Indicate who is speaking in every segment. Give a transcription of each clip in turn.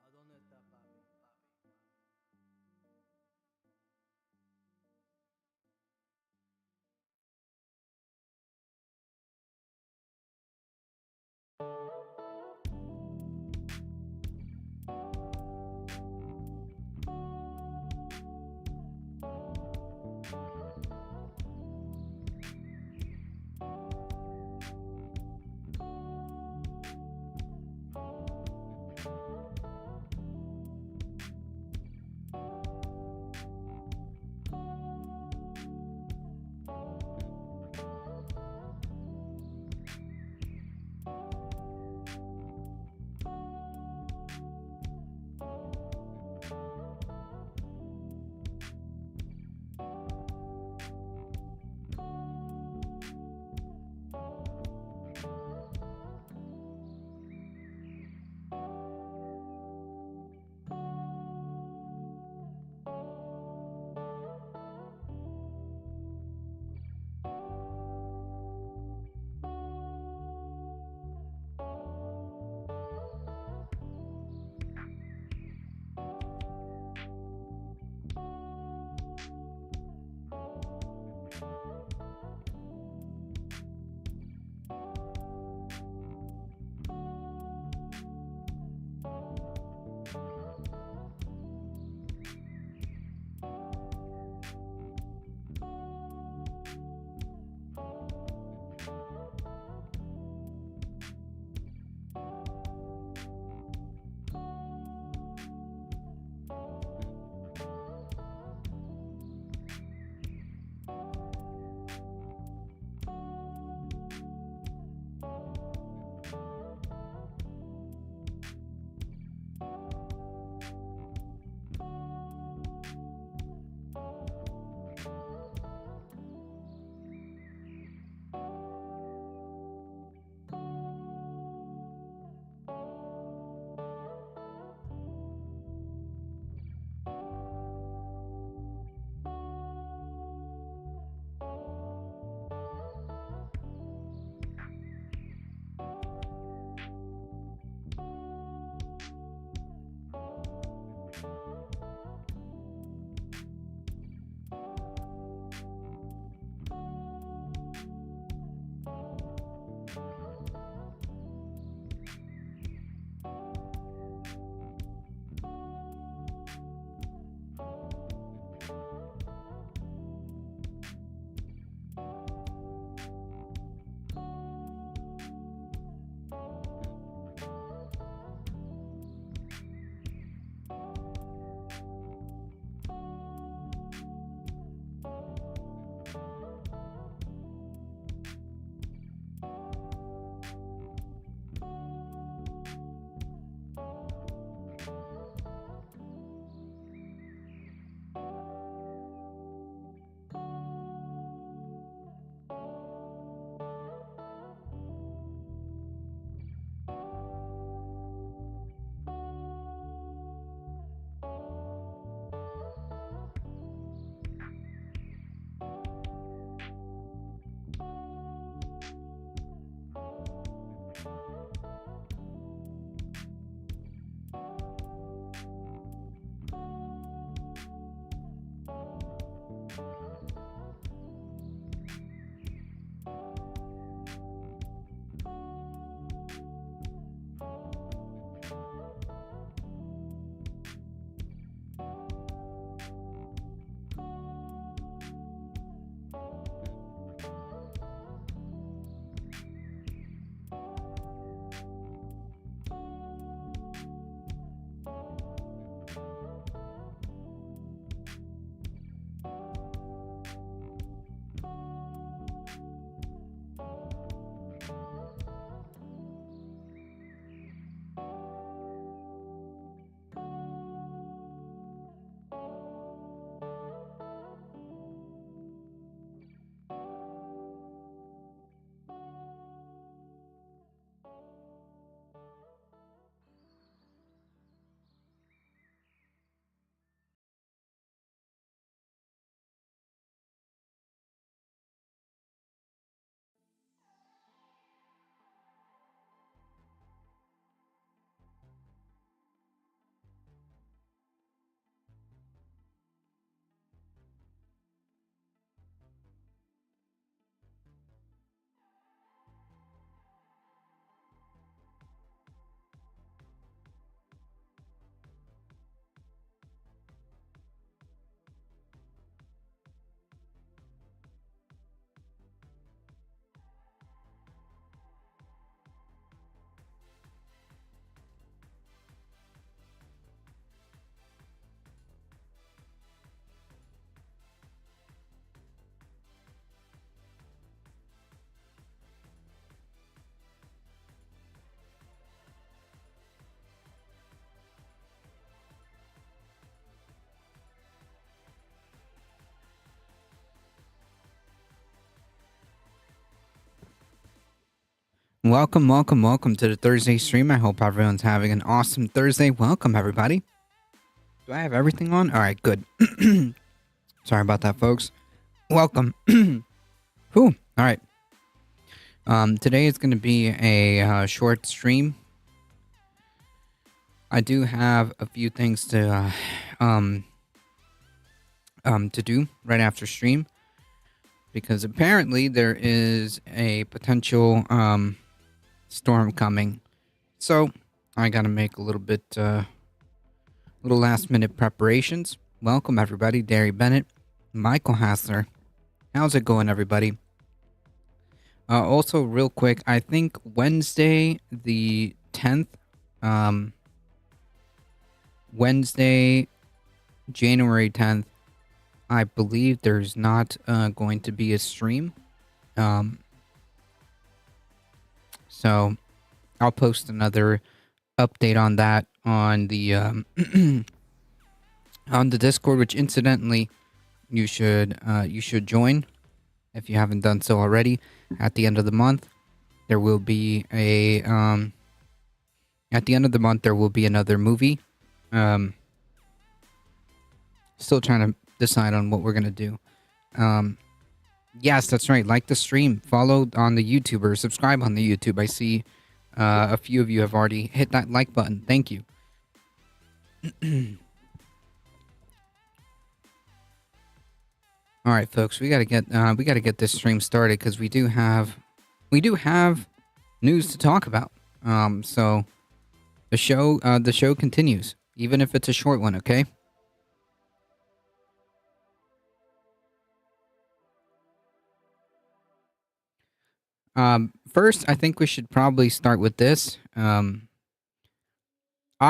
Speaker 1: ¿A dónde está papi?
Speaker 2: welcome to the Thursday stream. I hope everyone's having an awesome Thursday. Welcome, everybody. Do I have everything on? All right, good. Sorry about that, folks. Welcome. Whew. All right. Today is going to be a short stream. I do have a few things to do right after stream, because apparently there is a potential storm coming. So I gotta make a little last minute preparations. Welcome everybody, Derry Bennett, Michael Hassler. How's it going, everybody? Also, real quick, I think Wednesday the 10th, Wednesday, January 10th, I believe there's not going to be a stream. So I'll post another update on that on the on the Discord, which incidentally you should join if you haven't done so already. At the end of the month, there will be another movie. Still trying to decide on what we're gonna do. Yes, that's right. Like the stream, follow on the YouTube, or subscribe on the YouTube. I see a few of you have already hit that like button. Thank you. All right, folks, we gotta get this stream started, because we do have news to talk about. So the show continues, even if it's a short one. Okay. First, I think we should probably start with this. I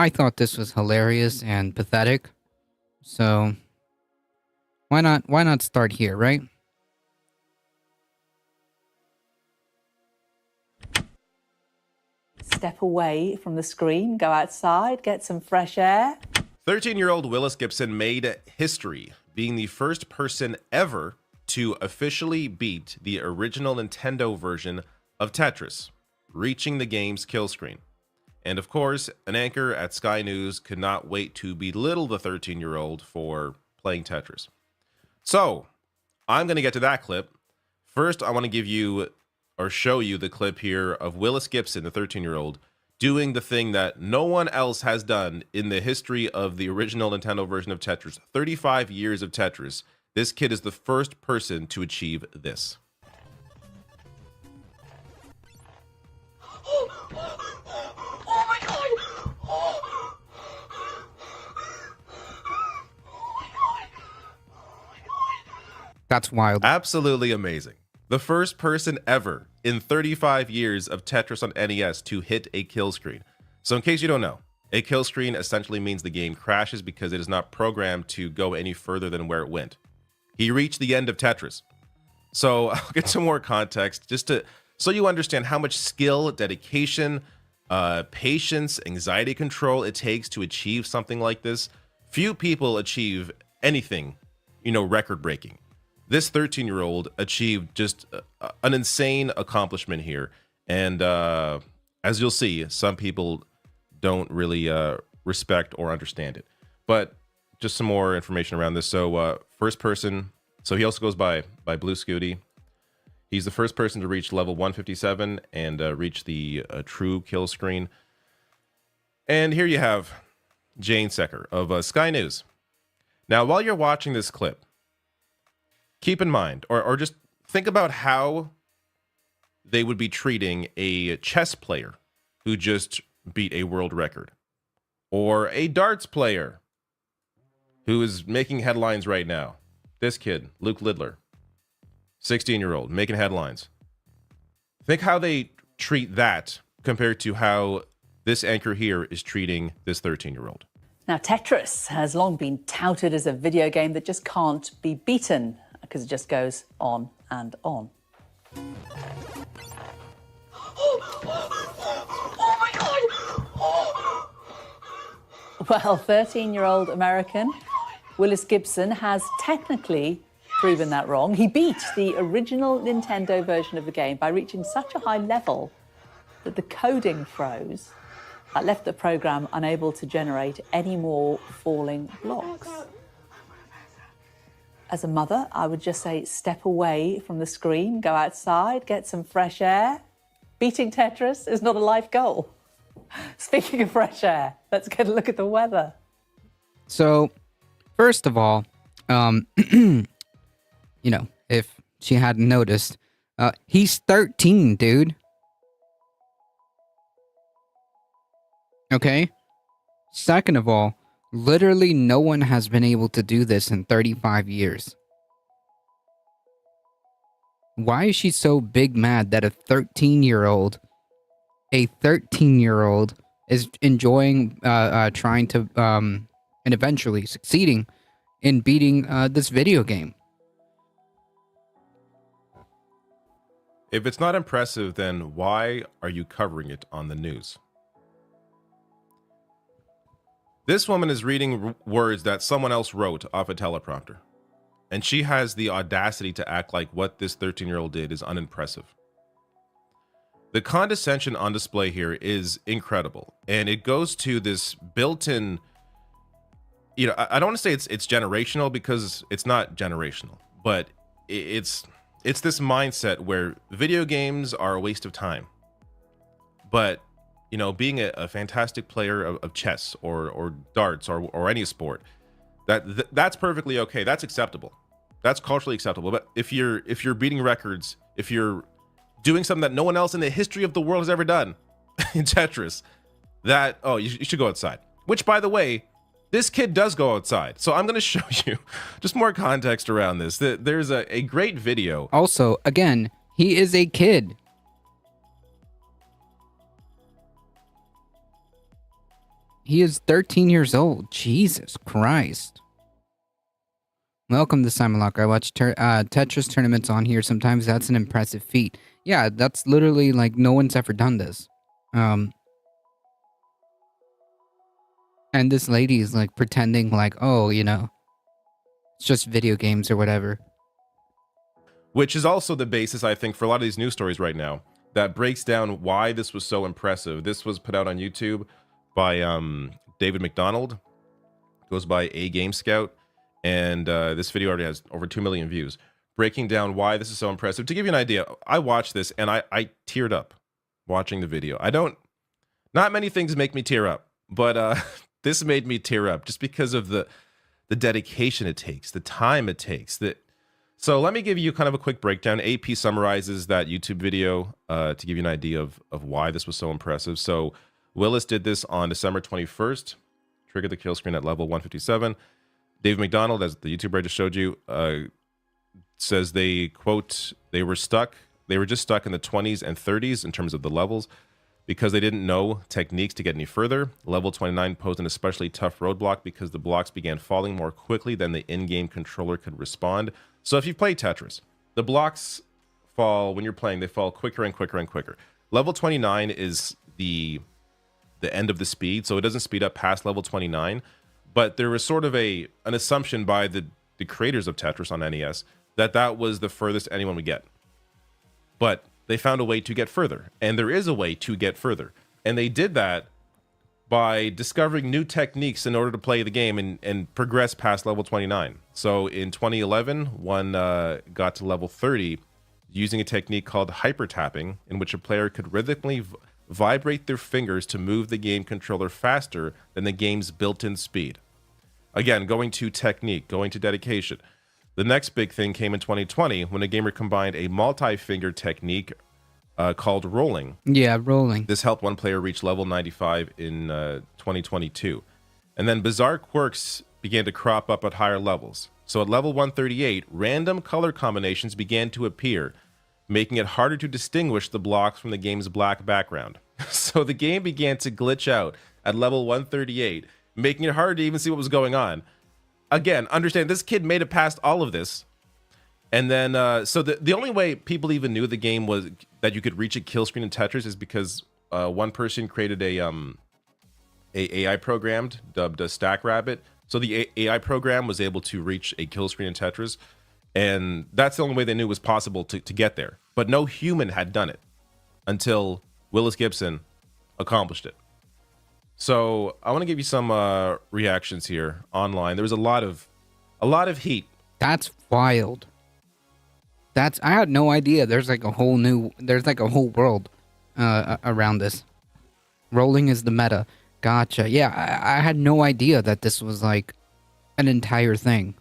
Speaker 2: thought this was hilarious and pathetic, so why not start here, right?
Speaker 3: Step away from the screen, go outside, get some fresh air.
Speaker 4: 13-year-old Willis Gibson made history, being the first person ever to officially beat the original Nintendo version of Tetris, reaching the game's kill screen. And of course, an anchor at Sky News could not wait to belittle the 13-year-old for playing Tetris. So, I'm going to get to that clip. First, I want to give you, or show you, the clip here of Willis Gibson, the 13-year-old, doing the thing that no one else has done in the history of the original Nintendo version of Tetris. 35 years of Tetris. This kid is the first person to achieve this.
Speaker 5: Oh my god! Oh my god!
Speaker 2: That's wild.
Speaker 4: Absolutely amazing. The first person ever in 35 years of Tetris on NES to hit a kill screen. So in case you don't know, a kill screen essentially means the game crashes because it is not programmed to go any further than where it went. He reached the end of Tetris. So I'll get some more context so you understand how much skill, dedication, patience, anxiety control it takes to achieve something like this. Few people achieve anything, record-breaking. This 13-year-old achieved just an insane accomplishment here. And as you'll see, some people don't really respect or understand it. But just some more information around this. So first person, so he also goes by Blue Scooty. He's the first person to reach level 157 and reach the true kill screen. And here you have Jane Secker of Sky News. Now, while you're watching this clip, keep in mind, or just think about how they would be treating a chess player who just beat a world record, or a darts player who is making headlines right now. This kid, Luke Lidler, 16-year-old, making headlines. Think how they treat that compared to how this anchor here is treating this 13-year-old.
Speaker 3: Now, Tetris has long been touted as a video game that just can't be beaten, because it just goes on and on.
Speaker 5: Oh my god!
Speaker 3: Well, 13-year-old American Willis Gibson has technically proven that wrong. He beat the original Nintendo version of the game by reaching such a high level that the coding froze. That left the program unable to generate any more falling blocks. As a mother, I would just say step away from the screen, go outside, get some fresh air. Beating Tetris is not a life goal. Speaking of fresh air, let's get a look at the weather.
Speaker 2: So, first of all, you know, if she hadn't noticed, he's 13, dude. Okay? Second of all, literally no one has been able to do this in 35 years. Why is she so big mad that a 13-year-old is enjoying, trying to, and eventually succeeding in beating this video game?
Speaker 4: If it's not impressive, then why are you covering it on the news? This woman is reading words that someone else wrote off a teleprompter, and she has the audacity to act like what this 13-year-old did is unimpressive. The condescension on display here is incredible, and it goes to this built-in, you know, I don't want to say it's generational, because it's not generational, but it's this mindset where video games are a waste of time. But you know, being a fantastic player of chess or darts or any sport, that's perfectly okay. That's acceptable. That's culturally acceptable. But if you're beating records, if you're doing something that no one else in the history of the world has ever done in Tetris, you should go outside. Which, by the way, this kid does go outside. So I'm going to show you just more context around this. There's a great video.
Speaker 2: Also, again, he is a kid. He is 13 years old. Jesus Christ. Welcome to Simon Lock. I watch Tetris tournaments on here. Sometimes that's an impressive feat. Yeah, that's literally like no one's ever done this. And this lady is like pretending like, oh, you know, it's just video games or whatever.
Speaker 4: Which is also the basis, I think, for a lot of these news stories right now that breaks down why this was so impressive. This was put out on YouTube by David McDonald, goes by A Game Scout, and this video already has over 2 million views, breaking down why this is so impressive. To give you an idea, I watched this and I teared up watching the video. Not many things make me tear up, but this made me tear up just because of the dedication it takes, the time it takes. So let me give you kind of a quick breakdown. AP summarizes that YouTube video to give you an idea of why this was so impressive. So Willis did this on December 21st, triggered the kill screen at level 157. Dave McDonald, as the YouTuber I just showed you, says they, quote, they were just stuck in the 20s and 30s in terms of the levels because they didn't know techniques to get any further. Level 29 posed an especially tough roadblock because the blocks began falling more quickly than the in-game controller could respond. So if you've played Tetris, the blocks fall, when you're playing, they fall quicker and quicker and quicker. Level 29 is the end of the speed, so it doesn't speed up past level 29, but there was sort of an assumption by the creators of Tetris on NES that was the furthest anyone would get. But they found a way to get further, and there is a way to get further, and they did that by discovering new techniques in order to play the game and progress past level 29. So in 2011, one got to level 30 using a technique called hyper tapping, in which a player could rhythmically vibrate their fingers to move the game controller faster than the game's built-in speed. Again, going to technique, going to dedication. The next big thing came in 2020 when a gamer combined a multi-finger technique called rolling.
Speaker 2: Yeah, rolling.
Speaker 4: This helped one player reach level 95 in 2022. And then bizarre quirks began to crop up at higher levels. So at level 138, random color combinations began to appear, making it harder to distinguish the blocks from the game's black background. So the game began to glitch out at level 138, making it hard to even see what was going on. Again, understand, this kid made it past all of this. And then, so the only way people even knew the game was that you could reach a kill screen in Tetris is because one person created a AI program dubbed StackRabbit. So the AI program was able to reach a kill screen in Tetris. And that's the only way they knew it was possible to get there. But no human had done it until Willis Gibson accomplished it. So I want to give you some reactions here online. There was a lot of heat.
Speaker 2: That's wild. I had no idea. There's like a whole world around this. Rolling is the meta. Gotcha. Yeah, I had no idea that this was like an entire thing.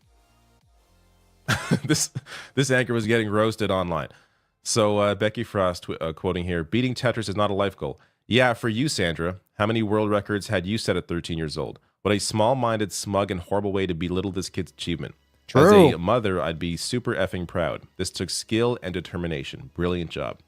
Speaker 4: this anchor was getting roasted online. So Becky Frost quoting here, beating Tetris is not a life goal. Yeah, for you, Sandra. How many world records had you set at 13 years old? What a small-minded, smug, and horrible way to belittle this kid's achievement.
Speaker 2: True.
Speaker 4: As a mother, I'd be super effing proud. This took skill and determination. Brilliant job.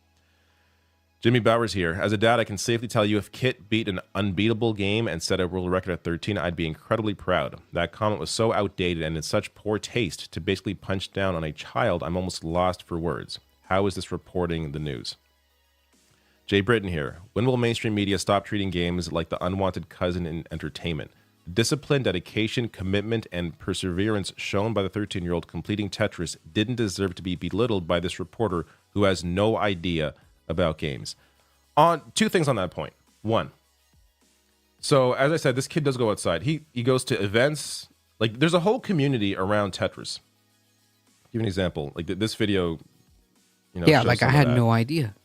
Speaker 4: Jimmy Bowers here. As a dad, I can safely tell you if Kit beat an unbeatable game and set a world record at 13, I'd be incredibly proud. That comment was so outdated and in such poor taste to basically punch down on a child, I'm almost lost for words. How is this reporting the news? Jay Britton here. When will mainstream media stop treating games like the unwanted cousin in entertainment? Discipline, dedication, commitment, and perseverance shown by the 13-year-old completing Tetris didn't deserve to be belittled by this reporter who has no idea about games. On two things on that point. One, so as I said, this kid does go outside. He goes to events. Like, there's a whole community around Tetris. Give an example. Like this video,
Speaker 2: Yeah,
Speaker 4: shows
Speaker 2: like I
Speaker 4: some of
Speaker 2: had
Speaker 4: that.
Speaker 2: no idea.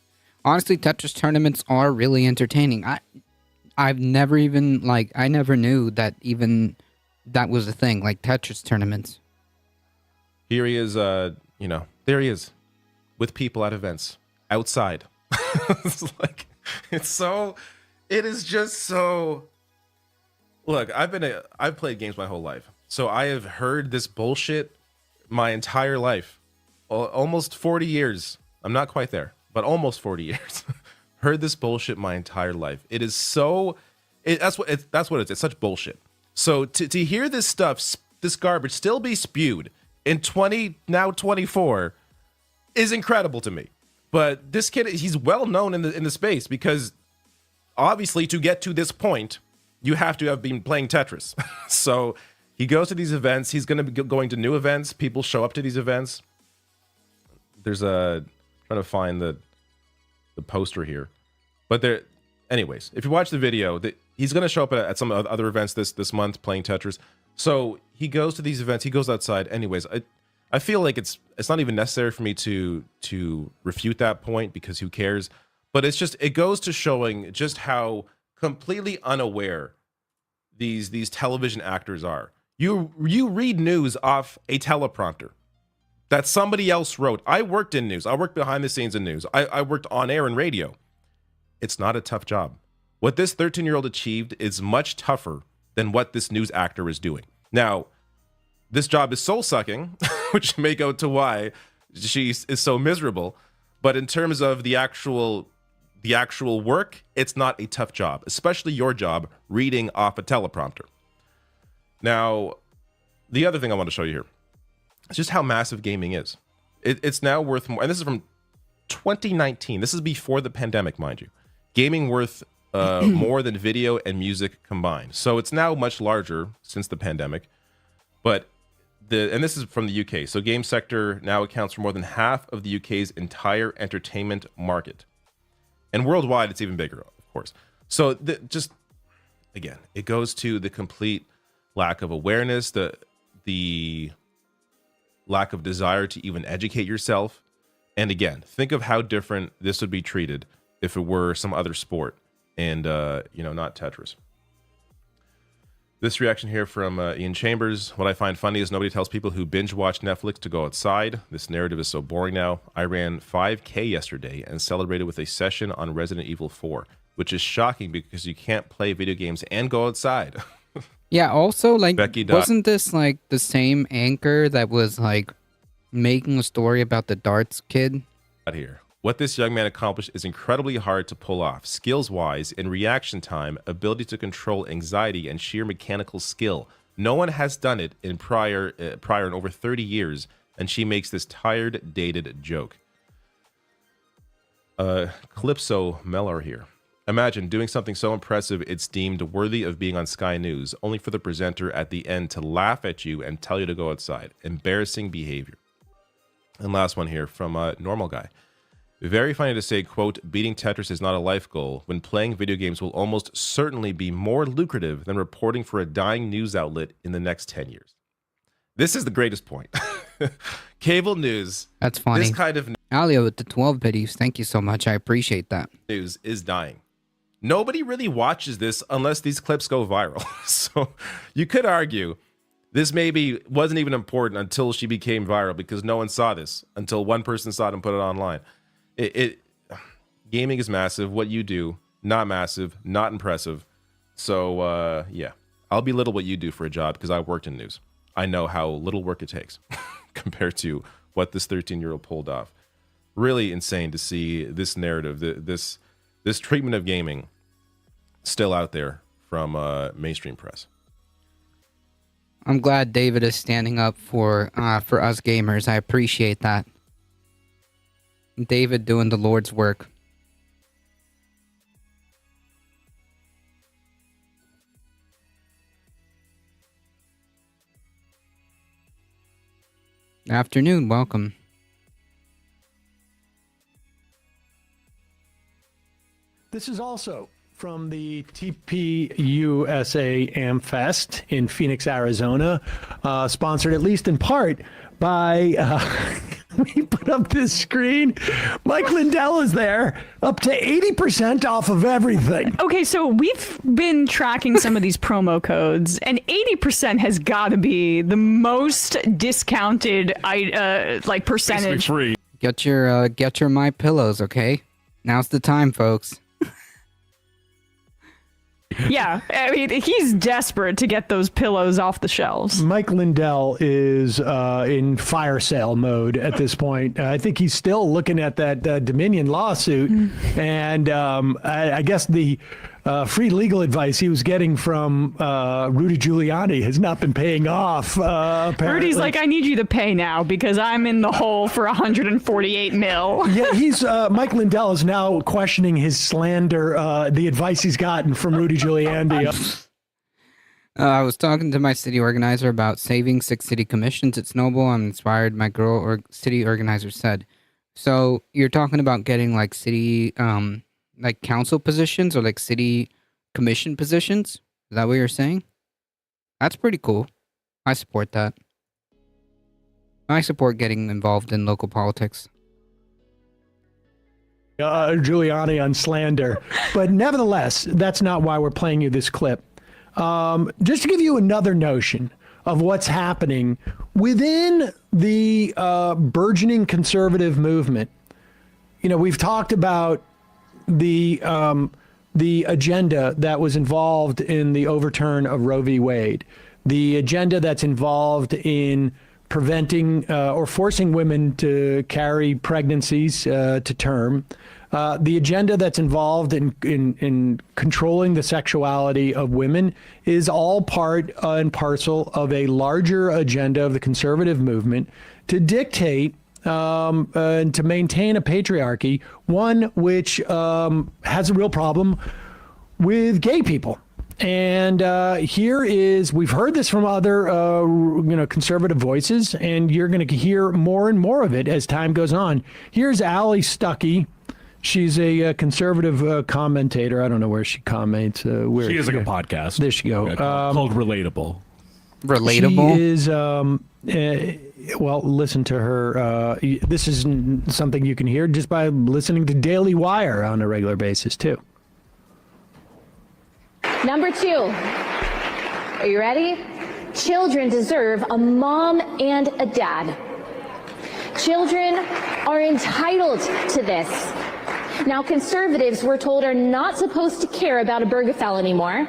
Speaker 2: Honestly, Tetris tournaments are really entertaining. I've never even I never knew that even that was a thing, like Tetris tournaments.
Speaker 4: Here he is, there he is with people at events outside. It is just so. Look, I've played games my whole life. So I have heard this bullshit my entire life. Almost 40 years. I'm not quite there, but almost 40 years. Heard this bullshit my entire life. It is so. That's what it is. It's such bullshit. So to hear this stuff, this garbage still be spewed in 2024 is incredible to me. But this kid, he's well known in the space because obviously to get to this point, you have to have been playing Tetris. So he goes to these events. He's going to be going to new events. People show up to these events. There's trying to find the poster here, but there. Anyways, if you watch the video, he's going to show up at some other events this month playing Tetris. So he goes to these events. He goes outside. Anyways, I feel like it's not even necessary for me to refute that point because who cares? But it goes to showing just how completely unaware these television actors are. You read news off a teleprompter that somebody else wrote. I worked in news. I worked behind the scenes in news. I worked on air and radio. It's not a tough job. What this 13-year-old achieved is much tougher than what this news actor is doing. Now, this job is soul-sucking, which may go to why she is so miserable. But in terms of the actual work, it's not a tough job, especially your job reading off a teleprompter. Now, the other thing I want to show you here is just how massive gaming is. It's now worth more, and this is from 2019. This is before the pandemic, mind you. Gaming worth more than video and music combined. So it's now much larger since the pandemic. But and this is from the UK. So game sector now accounts for more than half of the UK's entire entertainment market. And worldwide, it's even bigger, of course. So just, again, it goes to the complete lack of awareness, the lack of desire to even educate yourself. And again, think of how different this would be treated if it were some other sport and, not Tetris. This reaction here from Ian Chambers. What I find funny is nobody tells people who binge watch Netflix to go outside. This narrative is so boring now. I ran 5K yesterday and celebrated with a session on Resident Evil 4, which is shocking because you can't play video games and go outside.
Speaker 2: Yeah, also,
Speaker 4: Becky
Speaker 2: wasn't this the same anchor that was making a story about the darts kid?
Speaker 4: Here. What this young man accomplished is incredibly hard to pull off, skills-wise, in reaction time, ability to control anxiety, and sheer mechanical skill. No one has done it in prior in over 30 years, and she makes this tired, dated joke. Calypso Mellar here. Imagine doing something so impressive it's deemed worthy of being on Sky News, only for the presenter at the end to laugh at you and tell you to go outside. Embarrassing behavior. And last one here from Normal Guy. Very funny to say, quote, beating Tetris is not a life goal when playing video games will almost certainly be more lucrative than reporting for a dying news outlet in the next 10 years. This is the greatest point. Cable news.
Speaker 2: That's funny.
Speaker 4: This kind of
Speaker 2: Alio with the 12 biddies. Thank you so much. I appreciate that.
Speaker 4: news is dying. Nobody really watches this unless these clips go viral. So you could argue this maybe wasn't even important until she became viral because no one saw this until one person saw it and put it online. Gaming is massive. What you do, not massive, not impressive. So yeah, I'll belittle what you do for a job because I worked in news. I know how little work it takes compared to what this 13-year-old pulled off. Really insane to see this narrative, this treatment of gaming still out there from mainstream press.
Speaker 2: I'm glad David is standing up for us gamers. I appreciate that. David doing the Lord's work. Afternoon, welcome.
Speaker 6: This is also from the TPUSA AmFest in Phoenix, Arizona, sponsored at least in part by, we put up this screen. Mike Lindell is there, up to 80% off of everything.
Speaker 7: Okay, so we've been tracking some of these promo codes, and 80% has got to be the most discounted like percentage.
Speaker 8: Free.
Speaker 2: Get your My Pillows, okay? Now's the time, folks.
Speaker 7: Yeah, I mean, he's desperate to get those pillows off the shelves.
Speaker 6: Mike Lindell is in fire sale mode at this point. I think he's still looking at that Dominion lawsuit, and I guess the free legal advice he was getting from Rudy Giuliani has not been paying off. Apparently.
Speaker 7: Rudy's like, I need you to pay now because I'm in the hole for 148 mil.
Speaker 6: Yeah, he's Mike Lindell is now questioning his slander, the advice he's gotten from Rudy Giuliani.
Speaker 2: I was talking to my city organizer about saving 6 city commissions at Snowball. I'm inspired, my girl or city organizer said. So you're talking about getting like city, like council positions or like city commission positions? Is that what you're saying? That's pretty cool. I support that. I support getting involved in local politics.
Speaker 6: Giuliani on slander. But nevertheless, that's not why we're playing you this clip. Just to give you another notion of what's happening within the burgeoning conservative movement. You know, we've talked about the agenda that was involved in the overturn of Roe v. Wade, the agenda that's involved in preventing or forcing women to carry pregnancies to term, the agenda that's involved in controlling the sexuality of women is all part and parcel of a larger agenda of the conservative movement to dictate and to maintain a patriarchy, one which has a real problem with gay people. And here is, we've heard this from other, conservative voices, and you're going to hear more and more of it as time goes on. Here's Allie Stuckey. She's a conservative commentator. I don't know where she comments.
Speaker 8: She has like a podcast.
Speaker 6: There she go.
Speaker 8: Called Relatable.
Speaker 2: Relatable?
Speaker 6: She is, well, listen to her. This is something you can hear just by listening to Daily Wire on a regular basis, too.
Speaker 9: Number 2, are you ready? Children deserve a mom and a dad. Children are entitled to this. Now, conservatives, we're told, are not supposed to care about Obergefell anymore.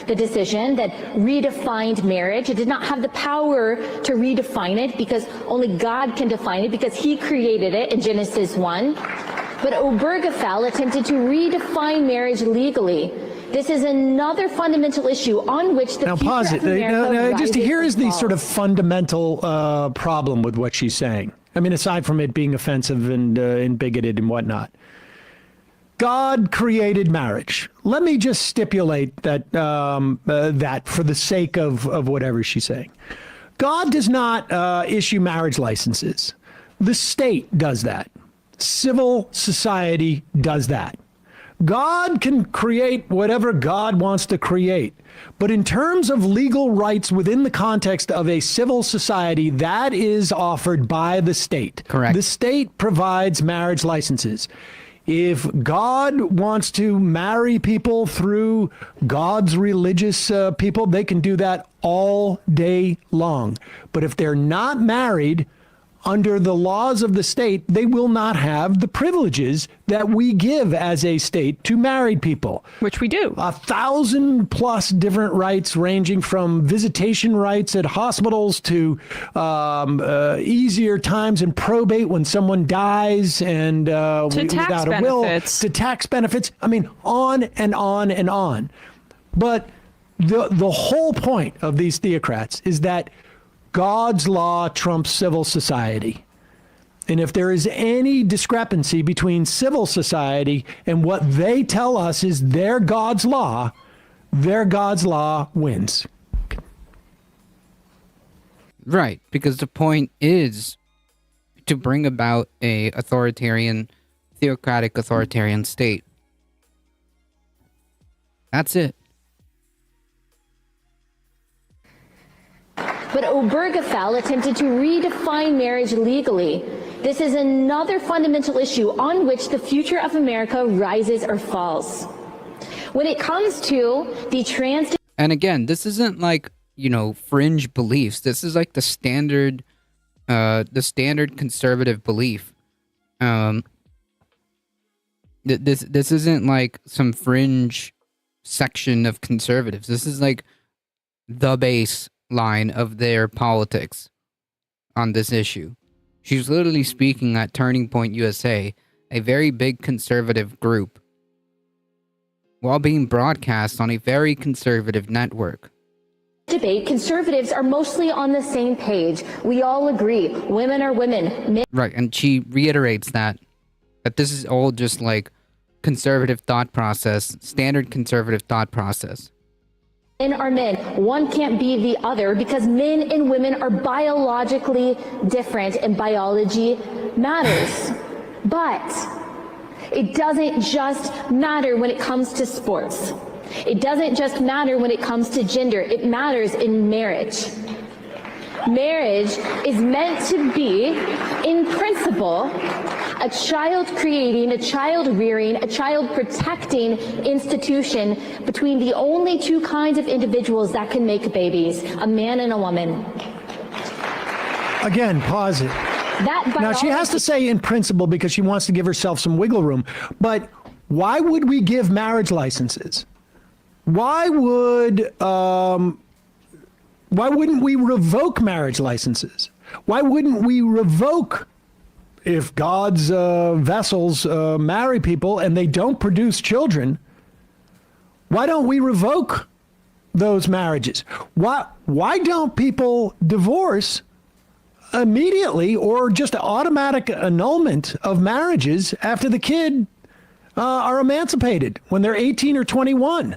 Speaker 9: The decision that redefined marriage, it did not have the power to redefine it because only God can define it because he created it in Genesis 1. But Obergefell attempted to redefine marriage legally. This is another fundamental issue on which the
Speaker 6: now pause it. Just here is the sort of fundamental problem with what she's saying. I mean, aside from it being offensive and bigoted and whatnot. God created marriage. Let me just stipulate that that for the sake of whatever she's saying. God does not issue marriage licenses. The state does that. civil society does that. God can create whatever God wants to create. But in terms of legal rights within the context of a civil society, that is offered by the state.
Speaker 2: Correct.
Speaker 6: The state provides marriage licenses. If God wants to marry people through God's religious people, they can do that all day long. But if they're not married under the laws of the state, they will not have the privileges that we give as a state to married people.
Speaker 7: Which we do.
Speaker 6: 1,000+ different rights, ranging from visitation rights at hospitals to easier times in probate when someone dies and without a will, to tax benefits. I mean, on and on and on. But the whole point of these theocrats is that God's law trumps civil society. And if there is any discrepancy between civil society and what they tell us is their God's law wins.
Speaker 2: Right, because the point is to bring about a theocratic authoritarian state. That's it.
Speaker 9: But Obergefell attempted to redefine marriage legally. This is another fundamental issue on which the future of America rises or falls. When it comes to the
Speaker 2: And again, this isn't like, fringe beliefs. This is like the standard conservative belief. This isn't like some fringe section of conservatives. This is like the base line of their politics on this issue. She's literally speaking at Turning Point USA, a very big conservative group, while being broadcast on a very conservative network.
Speaker 9: debate, conservatives are mostly on the same page. We all agree, women are women.
Speaker 2: Right, and she reiterates that this is all just like conservative thought process, standard conservative thought process.
Speaker 9: Men are men. One can't be the other because men and women are biologically different and biology matters. But it doesn't just matter when it comes to sports. It doesn't just matter when it comes to gender. It matters in marriage. Marriage is meant to be, in principle, a child creating, a child rearing, a child protecting institution between the only two kinds of individuals that can make babies, a man and a woman.
Speaker 6: Again, pause it. Now, she has to say in principle because she wants to give herself some wiggle room. But why would we give marriage licenses? Why wouldn't we revoke marriage licenses? Why wouldn't we revoke if God's vessels marry people and they don't produce children? Why don't we revoke those marriages? Why don't people divorce immediately or just automatic annulment of marriages after the kid are emancipated when they're 18 or 21?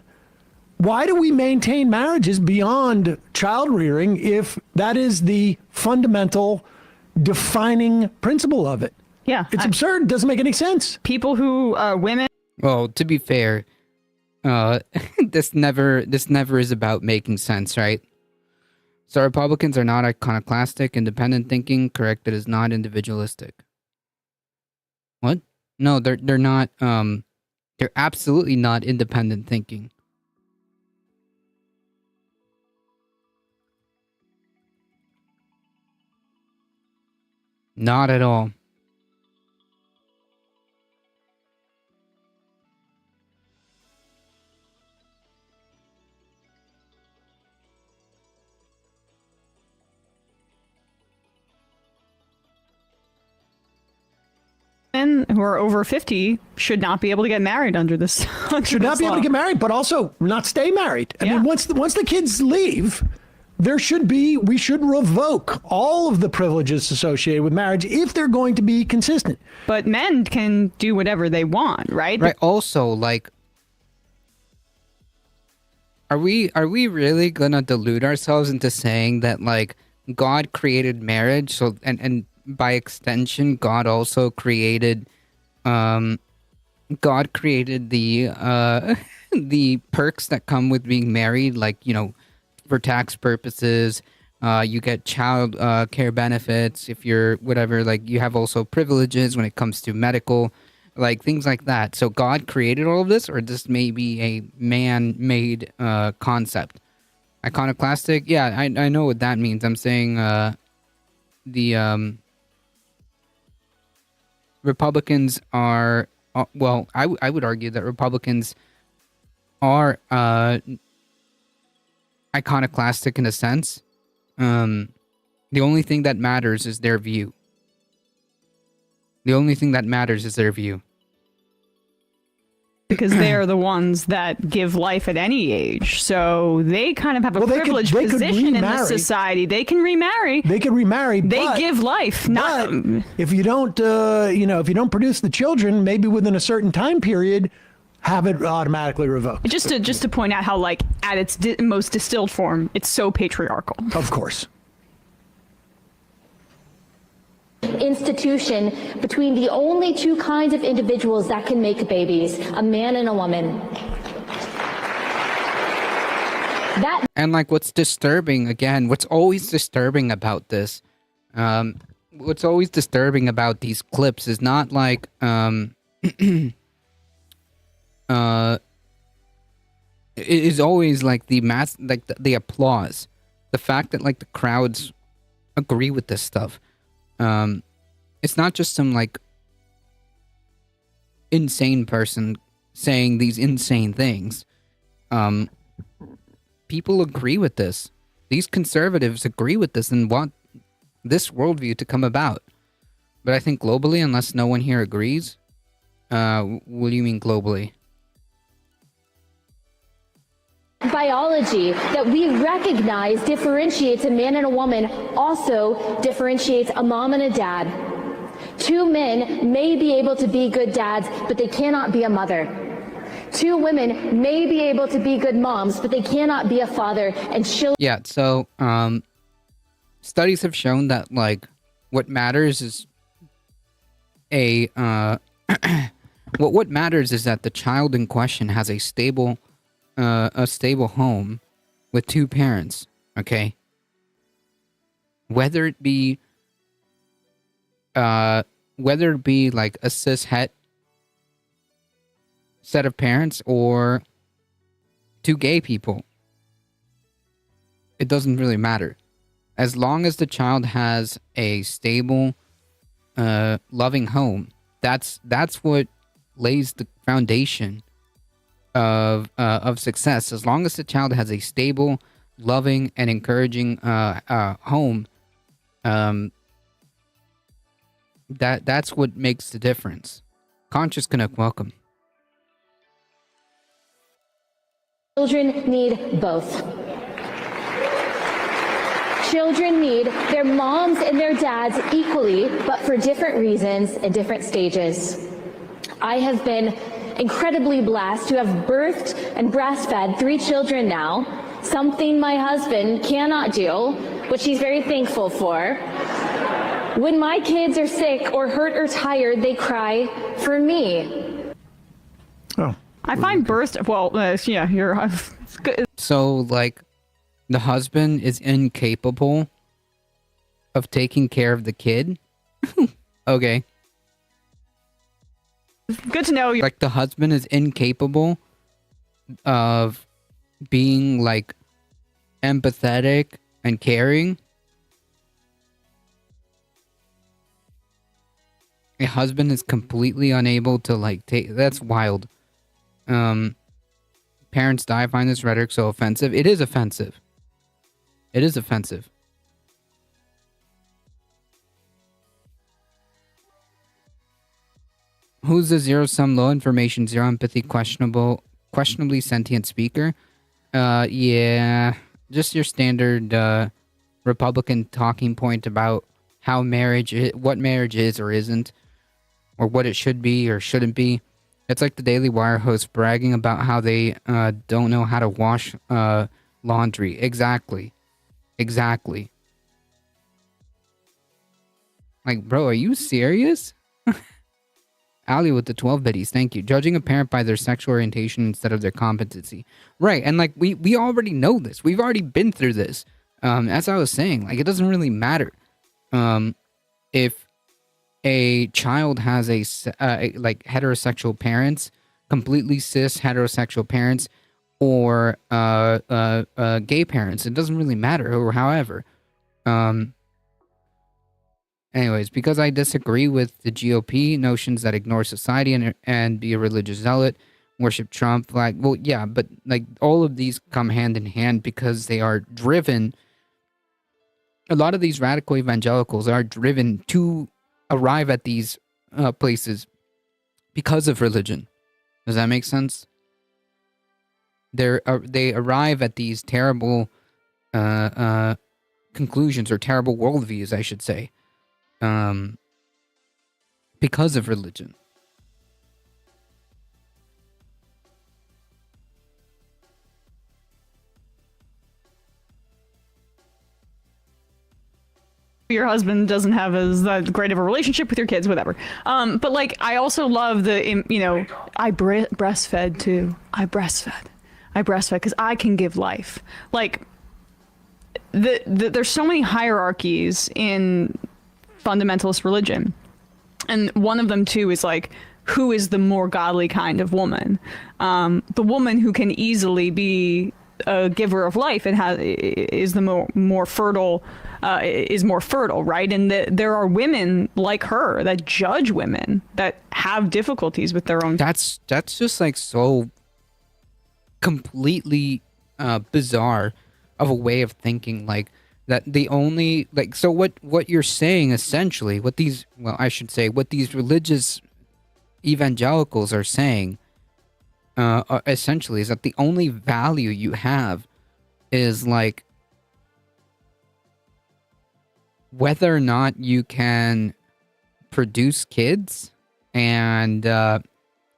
Speaker 6: Why do we maintain marriages beyond child rearing if that is the fundamental defining principle of it?
Speaker 7: Yeah.
Speaker 6: It's absurd. It doesn't make any sense.
Speaker 7: People who, women.
Speaker 2: Well, to be fair, this never is about making sense, right? So Republicans are not iconoclastic, independent thinking, correct? It is not individualistic. What? No, they're not, they're absolutely not independent thinking. Not at all.
Speaker 7: Men who are over 50 should not be able to get married under this.
Speaker 6: Should not be able to get married, but also not stay married. I mean, once the kids leave, we should revoke all of the privileges associated with marriage if they're going to be consistent.
Speaker 7: But men can do whatever they want, right?
Speaker 2: Right. Also, like, are we really gonna delude ourselves into saying that like God created marriage, so and by extension, God also created, God created the the perks that come with being married, like, you know, for tax purposes. You get child care benefits if you're whatever. Like, you have also privileges when it comes to medical, like things like that. So God created all of this, or this may be a man-made concept. Iconoclastic, yeah, I know what that means. I'm saying the Republicans are well. I would argue that Republicans are iconoclastic in a sense. The only thing that matters is their view. The only thing that matters is their view.
Speaker 7: Because they are the ones that give life at any age. So they kind of have a privileged position in the society. They can remarry.
Speaker 6: They can remarry.
Speaker 7: They give life. Not
Speaker 6: if you don't, if you don't produce the children, maybe within a certain time period, have it automatically revoked.
Speaker 7: Just to point out how, like, at its most distilled form, it's so patriarchal.
Speaker 6: Of course.
Speaker 9: Institution between the only two kinds of individuals that can make babies, a man and a woman.
Speaker 2: And like, what's disturbing, again, what's always disturbing about this, what's always disturbing about these clips is not like, it is always like the applause, the fact that like the crowds agree with this stuff. It's not just some like insane person saying these insane things. People agree with this. These conservatives agree with this and want this worldview to come about. But I think globally, unless no one here agrees, what do you mean globally?
Speaker 9: Biology that we recognize differentiates a man and a woman also differentiates a mom and a dad. Two men may be able to be good dads, but they cannot be a mother. Two women may be able to be good moms, but they cannot be a father and children.
Speaker 2: Yeah, so studies have shown that like what matters is what matters is that the child in question has a stable home with two parents, okay? Whether it be like a cis-het set of parents or two gay people, it doesn't really matter. As long as the child has a stable, loving home, that's what lays the foundation of success. As long as the child has a stable, loving, and encouraging home, that's what makes the difference. Conscious Canuck, welcome.
Speaker 9: Children need both. Children need their moms and their dads equally, but for different reasons and different stages. I have been incredibly blessed to have birthed and breastfed 3 children now, something my husband cannot do, which he's very thankful for. When my kids are sick or hurt or tired, they cry for me.
Speaker 6: Oh.
Speaker 7: I find you're
Speaker 2: So, like, the husband is incapable of taking care of the kid? Okay.
Speaker 7: Good to know.
Speaker 2: Like, the husband is incapable of being, like, empathetic and caring? A husband is completely unable to, like, take... That's wild. Parents die. I find this rhetoric so offensive. It is offensive. It is offensive. Who's the zero-sum, low information, zero empathy, questionably sentient speaker? Yeah, just your standard Republican talking point about how what marriage is or isn't, or what it should be or shouldn't be. It's like the Daily Wire host bragging about how they don't know how to wash laundry. Exactly. Like, bro, are you serious? Ali with the 12 biddies, thank you. Judging a parent by their sexual orientation instead of their competency. Right, and like we already know this. We've already been through this. As I was saying, like it doesn't really matter. If a child has like heterosexual parents, completely cis heterosexual parents, or gay parents, it doesn't really matter. Or however, anyways, because I disagree with the GOP notions that ignore society and be a religious zealot, worship Trump, like, well, yeah, but like all of these come hand in hand because they are driven. A lot of these radical evangelicals are driven to arrive at these places because of religion. Does that make sense? They arrive at these terrible conclusions or terrible worldviews, I should say. Because of religion.
Speaker 7: Your husband doesn't have as that great of a relationship with your kids, whatever. But like, I also love the, I breastfed too. I breastfed because I can give life. Like, there's so many hierarchies in fundamentalist religion, and one of them too is like, who is the more godly kind of woman? The woman who can easily be a giver of life and is the more fertile, is more fertile, right? And there are women like her that judge women that have difficulties with their own.
Speaker 2: That's just like so completely bizarre of a way of thinking. Like that the only like so what you're saying essentially, what these religious evangelicals are saying essentially is that the only value you have is like whether or not you can produce kids and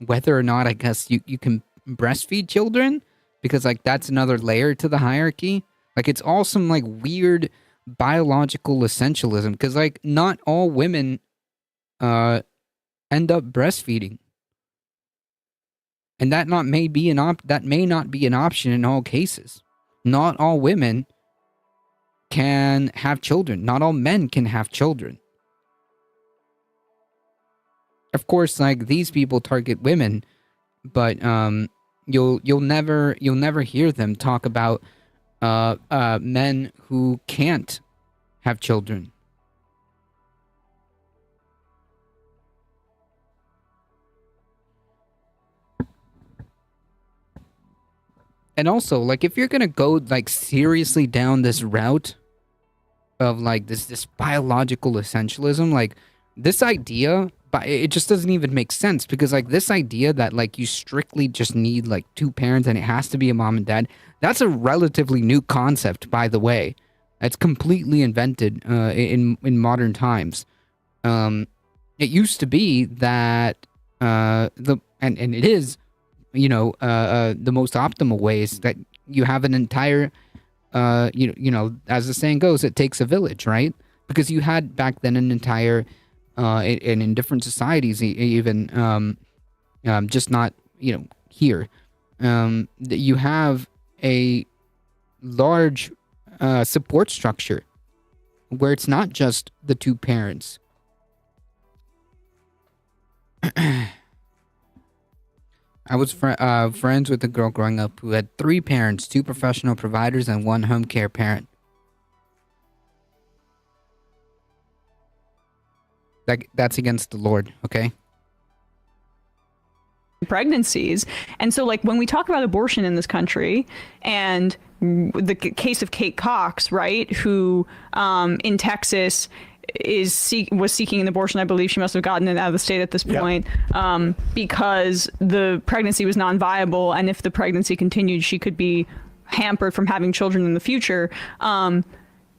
Speaker 2: whether or not I guess you can breastfeed children, because like that's another layer to the hierarchy. Like it's all some like weird biological essentialism, because like not all women end up breastfeeding. And that may not be an option in all cases. Not all women can have children. Not all men can have children. Of course, like these people target women, but you'll never hear them talk about men who can't have children. And also, like, if you're gonna go like seriously down this route of like this biological essentialism, like this idea, but it just doesn't even make sense, because like this idea that like you strictly just need like two parents and it has to be a mom and dad, that's a relatively new concept, by the way. It's completely invented in modern times. It used to be that and it is, the most optimal way is that you have an entire, as the saying goes, it takes a village, right? Because you had back then an entire, and in different societies, even, just not, here, you have a large support structure where it's not just the two parents. I was friends with a girl growing up who had 3 parents, 2 professional providers, and 1 home care parent. That's against the Lord, okay?
Speaker 7: Pregnancies. And so, like, when we talk about abortion in this country, and the case of Kate Cox, right, who in Texas was seeking an abortion. I believe she must have gotten it out of the state at this point, because the pregnancy was non-viable, and if the pregnancy continued, she could be hampered from having children in the future.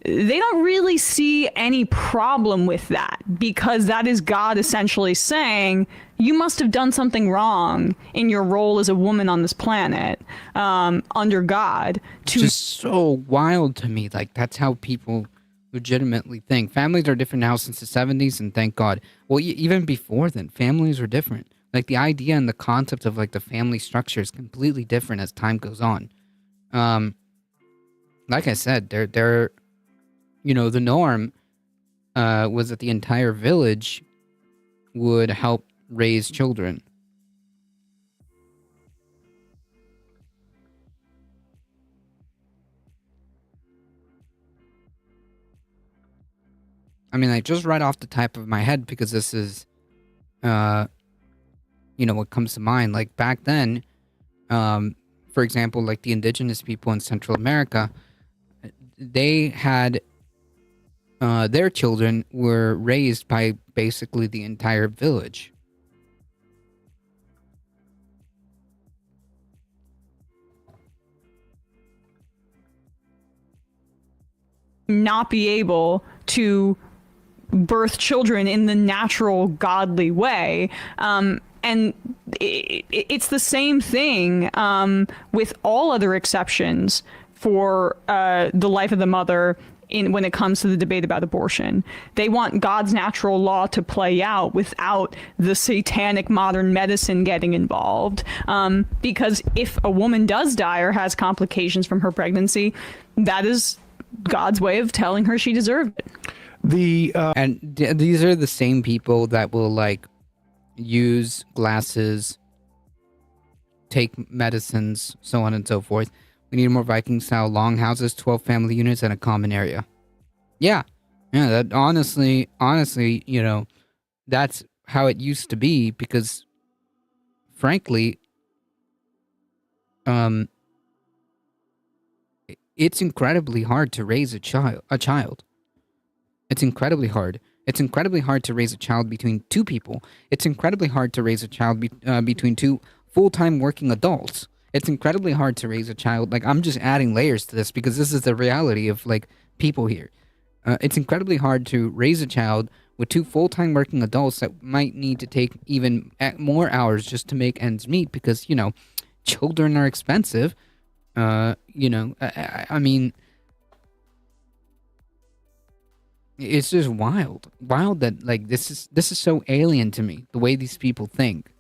Speaker 7: They don't really see any problem with that, because that is God essentially saying, you must have done something wrong in your role as a woman on this planet, under God.
Speaker 2: Just so wild to me. Like, that's how people legitimately think. Families are different now since the 70s, and thank God. Well, even before then, families were different. Like, the idea and the concept of, like, the family structure is completely different as time goes on. Like I said, they're you know, the norm was that the entire village would help raise children. I mean, like, just right off the top of my head, because this is, you know, what comes to mind. Like, back then, for example, like the indigenous people in Central America, they had, their children were raised by basically the entire village.
Speaker 7: Not be able to birth children in the natural godly way. And it's the same thing with all other exceptions for the life of the mother when it comes to the debate about abortion. They want God's natural law to play out without the satanic modern medicine getting involved. Because if a woman does die or has complications from her pregnancy, that is God's way of telling her she deserved it.
Speaker 2: These are the same people that will, like, use glasses, take medicines, so on and so forth. We need more Viking-style longhouses, 12 family units, and a common area. Yeah, that honestly, you know, that's how it used to be, because, frankly, it's incredibly hard to raise a child. It's incredibly hard. It's incredibly hard to raise a child between two people. It's incredibly hard to raise a child between two full-time working adults. It's incredibly hard to raise a child. Like, I'm just adding layers to this because this is the reality of, like, people here. It's incredibly hard to raise a child with two full-time working adults that might need to take even more hours just to make ends meet because, you know, children are expensive. You know, I mean, it's just wild that, like, this is so alien to me, the way these people think.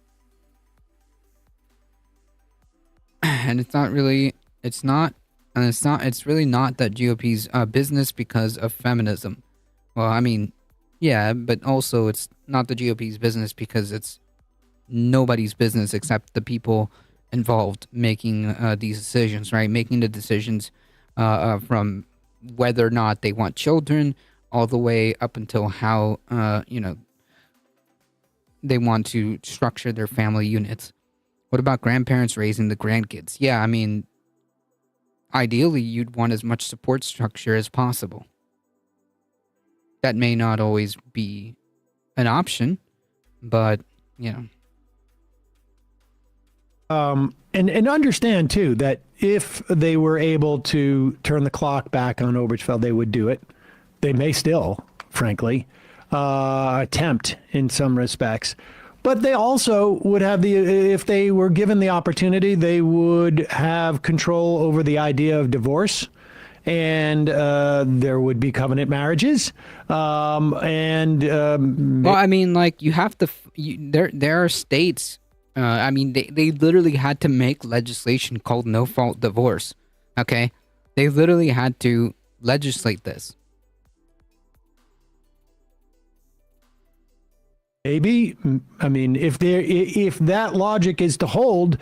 Speaker 2: And it's really not that GOP's business because of feminism. Well, I mean, yeah, but also it's not the GOP's business because it's nobody's business except the people involved making these decisions, right? Making the decisions from whether or not they want children, all the way up until how, you know, they want to structure their family units. What about grandparents raising the grandkids? Yeah, I mean, ideally, you'd want as much support structure as possible. That may not always be an option, but, you know.
Speaker 6: And understand, too, that if they were able to turn the clock back on Obergefell, they would do it. They may still, frankly, attempt in some respects. But they also would have if they were given the opportunity, they would have control over the idea of divorce. And there would be covenant marriages. Well,
Speaker 2: I mean, like, you have to, there are states, I mean, they literally had to make legislation called no-fault divorce, okay? They literally had to legislate this.
Speaker 6: Maybe, I mean, if that logic is to hold,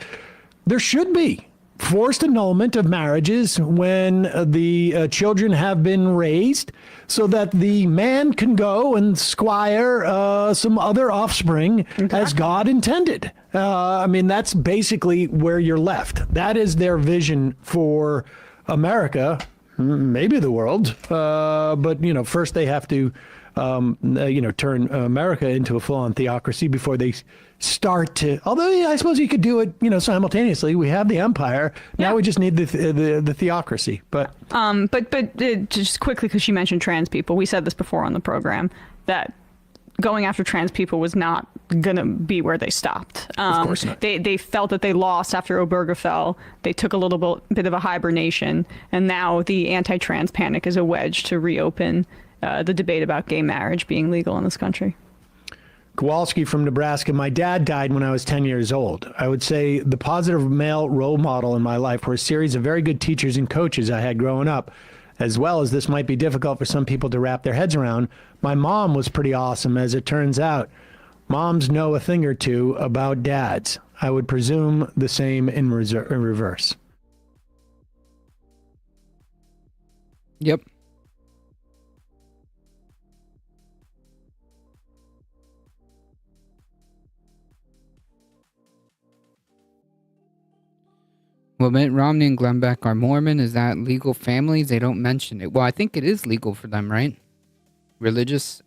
Speaker 6: there should be forced annulment of marriages when the children have been raised so that the man can go and squire some other offspring as God intended. I mean, that's basically where you're left. That is their vision for America, maybe the world. But, you know, first they have to you know, turn America into a full-on theocracy before they start to. Although, yeah, I suppose you could do it, you know, simultaneously. We have the empire. Now we just need the theocracy. But
Speaker 7: just quickly, because you mentioned trans people, we said this before on the program that going after trans people was not gonna be where they stopped.
Speaker 6: Of course not.
Speaker 7: They felt that they lost after Obergefell. They took a little bit of a hibernation, and now the anti-trans panic is a wedge to reopen the debate about gay marriage being legal in this country.
Speaker 6: Kowalski from Nebraska. My dad died when I was 10 years old. I would say the positive male role model in my life were a series of very good teachers and coaches I had growing up. As well as this might be difficult for some people to wrap their heads around, my mom was pretty awesome, as it turns out. Moms know a thing or two about dads. I would presume the same in reverse.
Speaker 2: Yep. Well, Mitt Romney and Glenn Beck are Mormon. Is that legal families? They don't mention it. Well, I think it is legal for them, right? Religious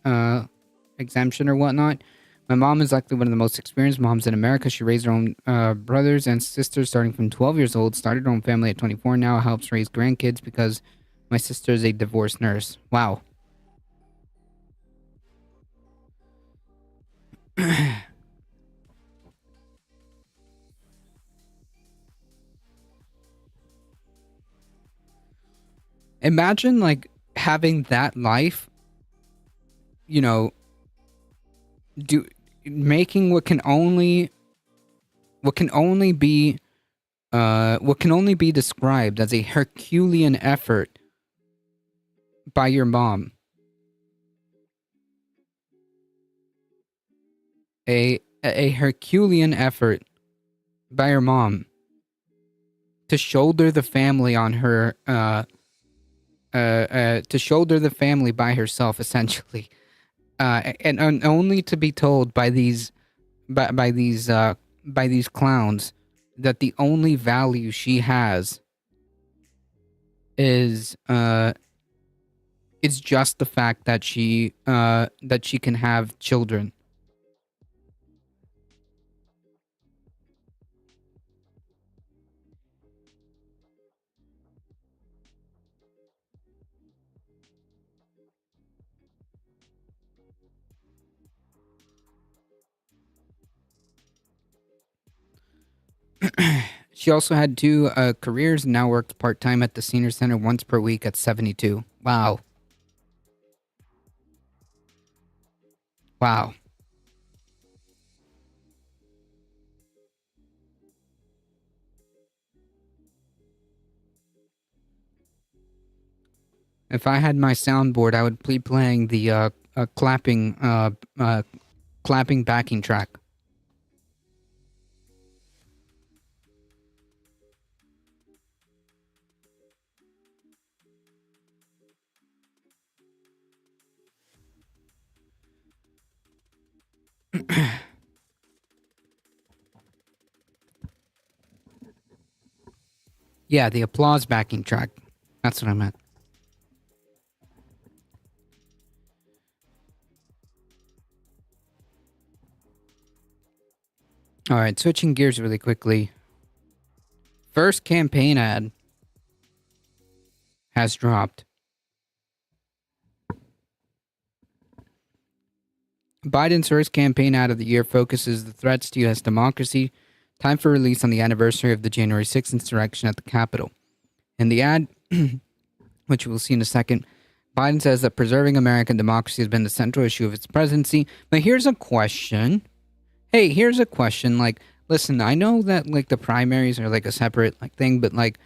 Speaker 2: exemption or whatnot. My mom is likely one of the most experienced moms in America. She raised her own brothers and sisters starting from 12 years old, started her own family at 24, now helps raise grandkids because my sister is a divorced nurse. Wow. Imagine, like, having that life, you know, making what can only be described as a Herculean effort by your mom. A Herculean effort by your mom to shoulder the family on her to shoulder the family by herself, essentially, and only to be told by these clowns that the only value she has is it's just the fact that she can have children. She also had 2 careers and now works part-time at the senior center once per week at 72. Wow. Wow. If I had my soundboard, I would be playing the clapping backing track. Yeah, the applause backing track. That's what I meant. All right, switching gears really quickly. First campaign ad has dropped. Biden's first campaign ad of the year focuses the threats to U.S. democracy, time for release on the anniversary of the January 6th insurrection at the Capitol. In the ad, which we'll see in a second, Biden says that preserving American democracy has been the central issue of its presidency. But here's a question. Hey, here's a question. Like, listen, I know that, like, the primaries are, like, a separate, like, thing, but, like,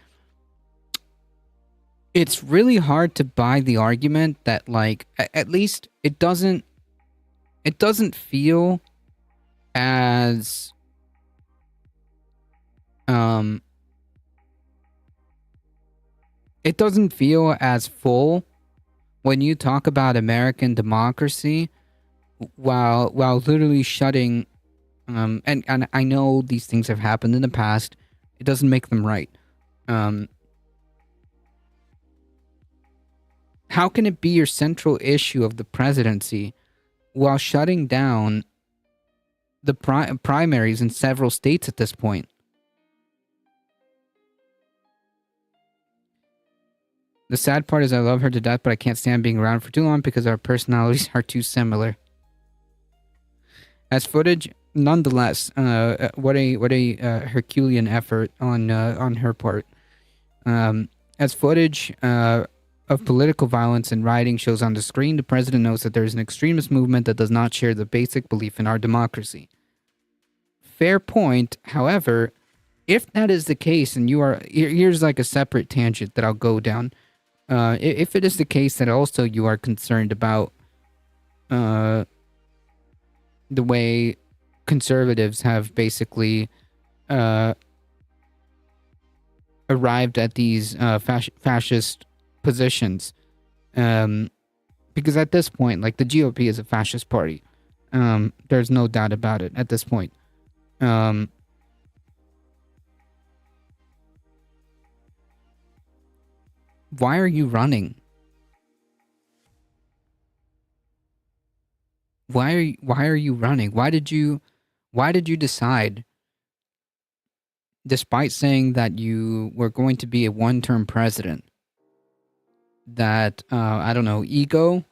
Speaker 2: it's really hard to buy the argument that, like, at least it doesn't feel as it doesn't feel as full when you talk about American democracy while literally shutting and I know these things have happened in the past. It doesn't make them right. How can it be your central issue of the presidency while shutting down the primaries in several states at this point? The sad part is I love her to death, but I can't stand being around for too long because our personalities are too similar. As footage, nonetheless, what a Herculean effort on her part. As footage of political violence and rioting shows on the screen, the president knows that there is an extremist movement that does not share the basic belief in our democracy. Fair point. However, if that is the case, and here's like a separate tangent that I'll go down. If it is the case that also you are concerned about the way conservatives have basically arrived at these fascist positions, because at this point, like, the GOP is a fascist party. There's no doubt about it at this point. Why are you running? Why are you running? Why did you decide, despite saying that you were going to be a one-term president, that I don't know, ego,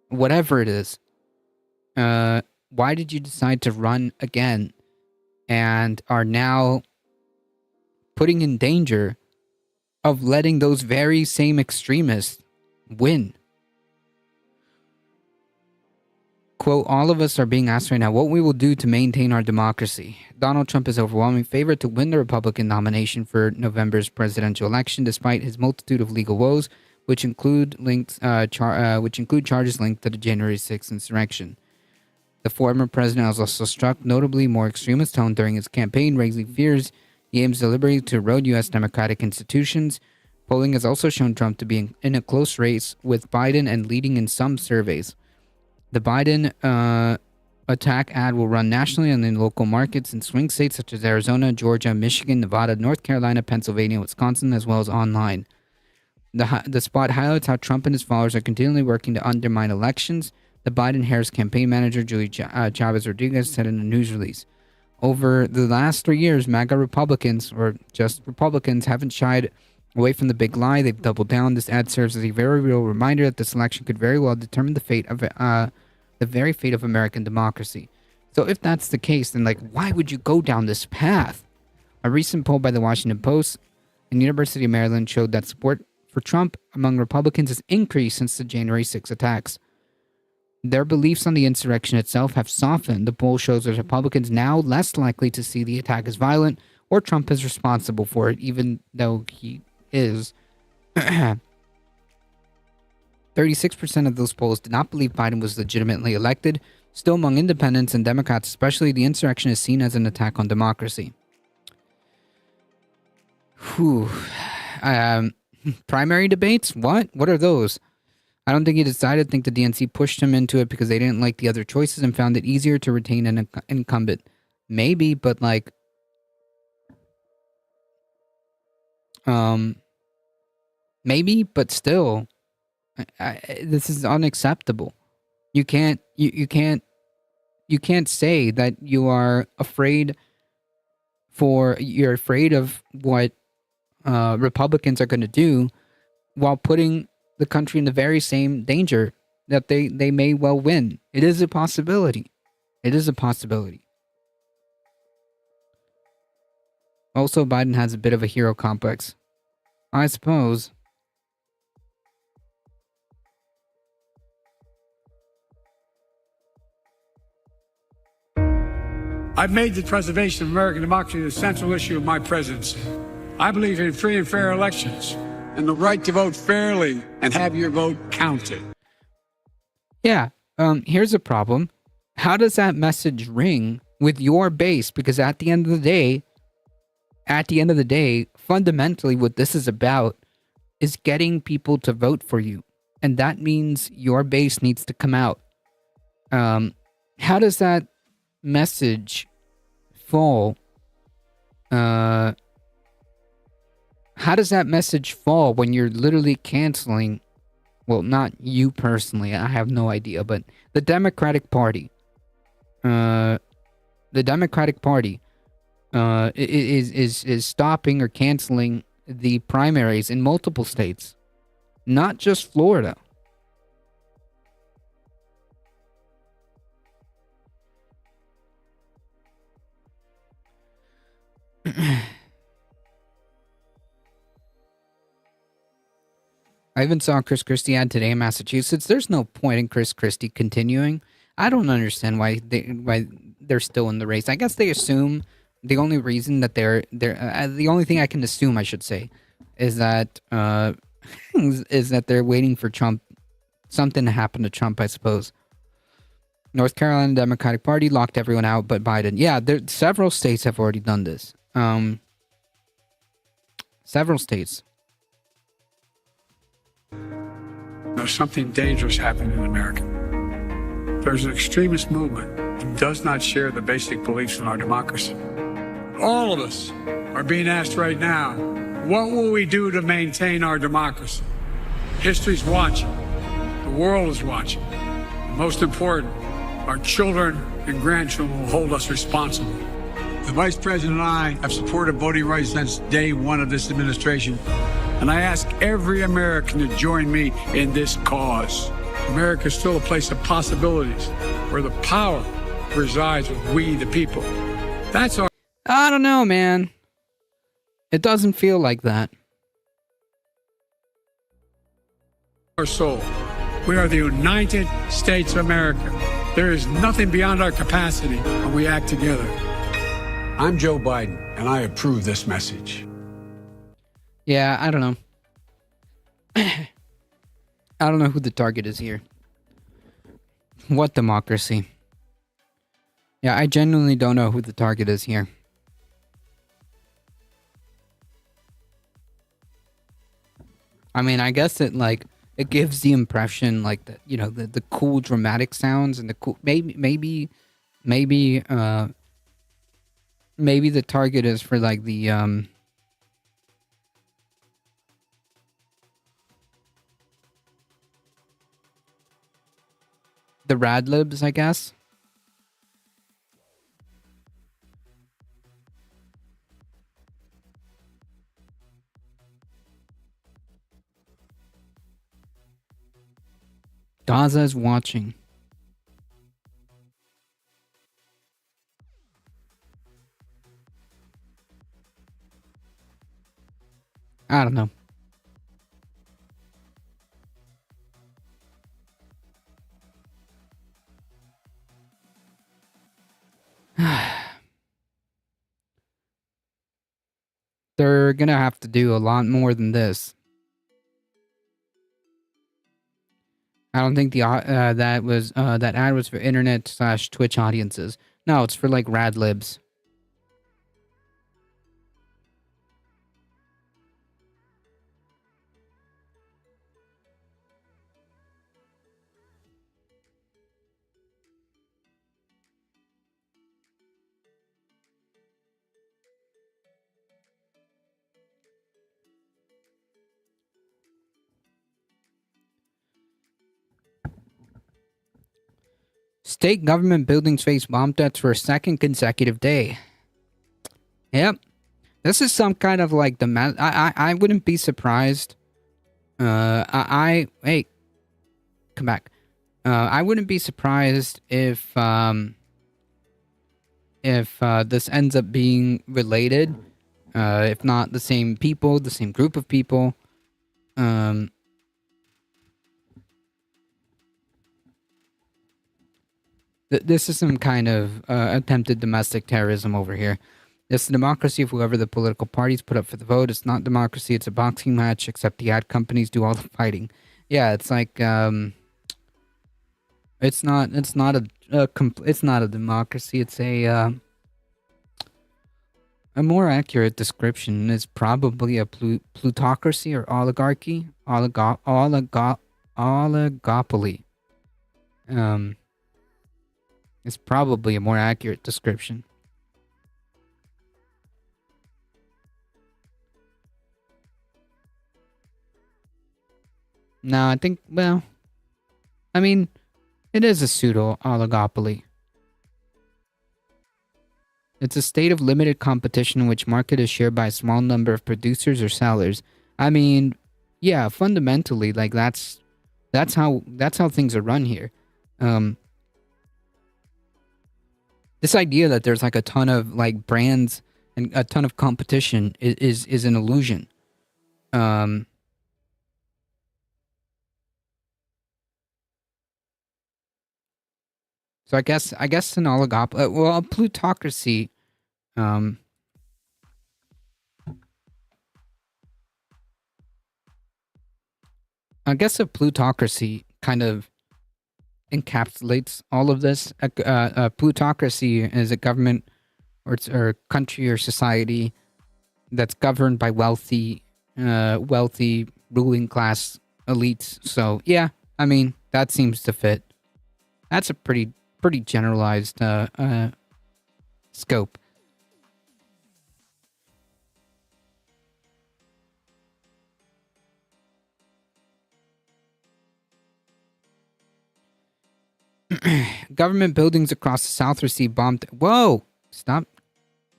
Speaker 2: whatever it is, why did you decide to run again and are now putting in danger of letting those very same extremists win? Quote, all of us are being asked right now what we will do to maintain our democracy. Donald Trump is overwhelming favorite to win the Republican nomination for November's presidential election, despite his multitude of legal woes, which include charges linked to the January 6th insurrection. The former president has also struck notably more extremist tone during his campaign, raising fears he aims deliberately to erode U.S. democratic institutions. Polling has also shown Trump to be in a close race with Biden and leading in some surveys. The Biden attack ad will run nationally and in local markets in swing states such as Arizona, Georgia, Michigan, Nevada, North Carolina, Pennsylvania, Wisconsin, as well as online. The spot highlights how Trump and his followers are continually working to undermine elections. The Biden-Harris campaign manager, Julie Chavez Rodriguez, said in a news release. Over the last 3 years, MAGA Republicans, or just Republicans, haven't shied away from the big lie. They've doubled down. This ad serves as a very real reminder that this election could very well determine the very fate of American democracy. So if that's the case, then, like, why would you go down this path? A recent poll by the Washington Post and University of Maryland showed that support for Trump among Republicans has increased since the January 6 attacks. Their beliefs on the insurrection itself have softened. The poll shows that Republicans now less likely to see the attack as violent or Trump is responsible for it, even though he is. 36% of those polls did not believe Biden was legitimately elected. Still, among independents and Democrats especially, the insurrection is seen as an attack on democracy. Whew. Primary debates? What? What are those? I don't think he decided. I think the DNC pushed him into it because they didn't like the other choices and found it easier to retain an incumbent. Maybe, but like... maybe, but still... this is unacceptable. You can't say that you are afraid you're afraid of what Republicans are going to do while putting the country in the very same danger that they may well win. It is a possibility. It is a possibility. Also, Biden has a bit of a hero complex, I suppose.
Speaker 10: I've made the preservation of American democracy the central issue of my presidency. I believe in free and fair elections and the right to vote fairly and have your vote counted.
Speaker 2: Yeah, here's a problem. How does that message ring with your base? Because at the end of the day, fundamentally what this is about is getting people to vote for you. And that means your base needs to come out. How does that message fall? How does that message fall when you're literally canceling, well, not you personally, I have no idea, but the Democratic Party, is stopping or canceling the primaries in multiple states, not just Florida. I even saw Chris Christie ad today in Massachusetts. There's no point in Chris Christie continuing. I don't understand why they're still in the race. I guess they assume the only reason that the only thing I can assume, I should say, is that is that they're waiting for Trump, something to happen to Trump, I suppose. North Carolina Democratic Party locked everyone out but Biden. Yeah, several states have already done this. Several states.
Speaker 10: There's something dangerous happening in America. There's an extremist movement that does not share the basic beliefs in our democracy. All of us are being asked right now, what will we do to maintain our democracy? History's watching. The world is watching. And most important, our children and grandchildren will hold us responsible. The Vice President and I have supported voting rights since day one of this administration. And I ask every American to join me in this cause. America is still a place of possibilities where the power resides with we, the people. That's our...
Speaker 2: I don't know, man. It doesn't feel like that.
Speaker 10: Our soul. We are the United States of America. There is nothing beyond our capacity when we act together. I'm Joe Biden, and I approve this message.
Speaker 2: Yeah, I don't know. I don't know who the target is here. What democracy? Yeah, I genuinely don't know who the target is here. I mean, I guess it gives the impression like that, you know, the cool dramatic sounds and the cool maybe the target is for like the rad libs, I guess. Gaza is watching. I don't know. They're gonna have to do a lot more than this. I don't think that ad was for internet/Twitch audiences. No, it's for like rad libs. State government buildings face bomb threats for a second consecutive day. Yep. This is some kind of like I wouldn't be surprised. Hey, come back. I wouldn't be surprised if this ends up being related. If not the same people, the same group of people. This is some kind of attempted domestic terrorism over here. It's the democracy of whoever the political parties put up for the vote. It's not democracy. It's a boxing match, except the ad companies do all the fighting. Yeah, it's like it's not a democracy. It's a more accurate description is probably a plutocracy or oligarchy, oligopoly. It's probably a more accurate description. No, I think, well, I mean, it is a pseudo-oligopoly. It's a state of limited competition in which market is shared by a small number of producers or sellers. I mean, yeah, fundamentally, like that's how things are run here. This idea that there's like a ton of like brands and a ton of competition is an illusion. So I guess an a plutocracy. I guess a plutocracy kind of encapsulates all of this. A plutocracy is a government or country or society that's governed by wealthy ruling class elites. So yeah, I mean that seems to fit. That's a pretty generalized scope. Government buildings across the South received bombed. Whoa! Stop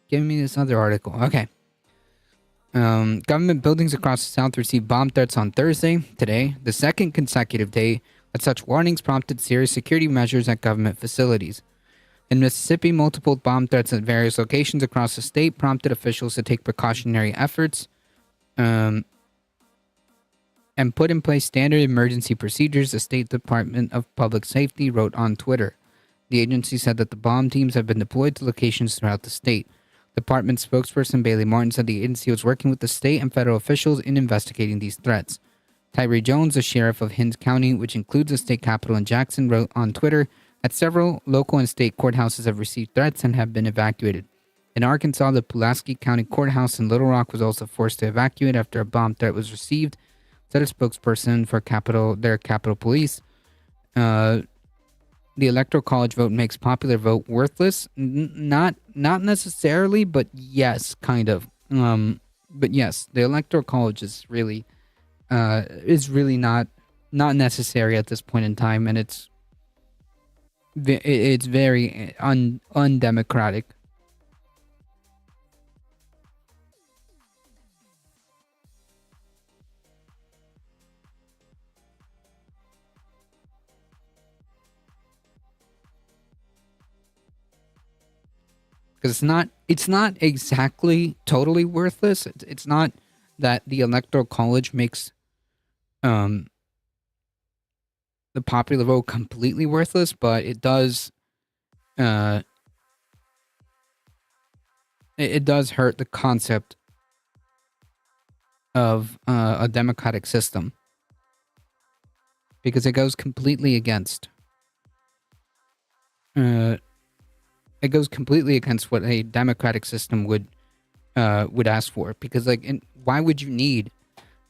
Speaker 2: giving me this other article. Okay. Government buildings across the South received bomb threats on Thursday, today, the second consecutive day that such warnings prompted serious security measures at government facilities. In Mississippi, multiple bomb threats at various locations across the state prompted officials to take precautionary efforts and put in place standard emergency procedures, the State Department of Public Safety wrote on Twitter. The agency said that the bomb teams have been deployed to locations throughout the state. Department spokesperson Bailey Martin said the agency was working with the state and federal officials in investigating these threats. Tyree Jones, the sheriff of Hinds County, which includes the state capital in Jackson, wrote on Twitter that several local and state courthouses have received threats and have been evacuated. In Arkansas, the Pulaski County Courthouse in Little Rock was also forced to evacuate after a bomb threat was received, said a spokesperson for their Capitol Police. The Electoral College vote makes popular vote worthless. Not necessarily, but yes, kind of. But yes, the Electoral College is really not necessary at this point in time, and it's very undemocratic. Because it's not exactly totally worthless. It's not that the Electoral College makes the popular vote completely worthless, but it does it does hurt the concept of a democratic system, because it goes completely against what a democratic system would ask for. Because why would you need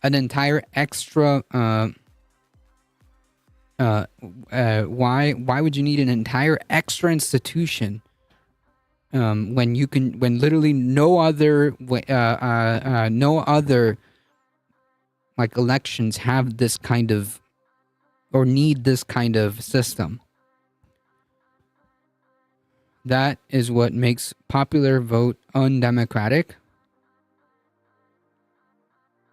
Speaker 2: an entire extra why would you need an entire extra institution when literally no other like elections have this kind of, or need this kind of system? That is what makes popular vote undemocratic.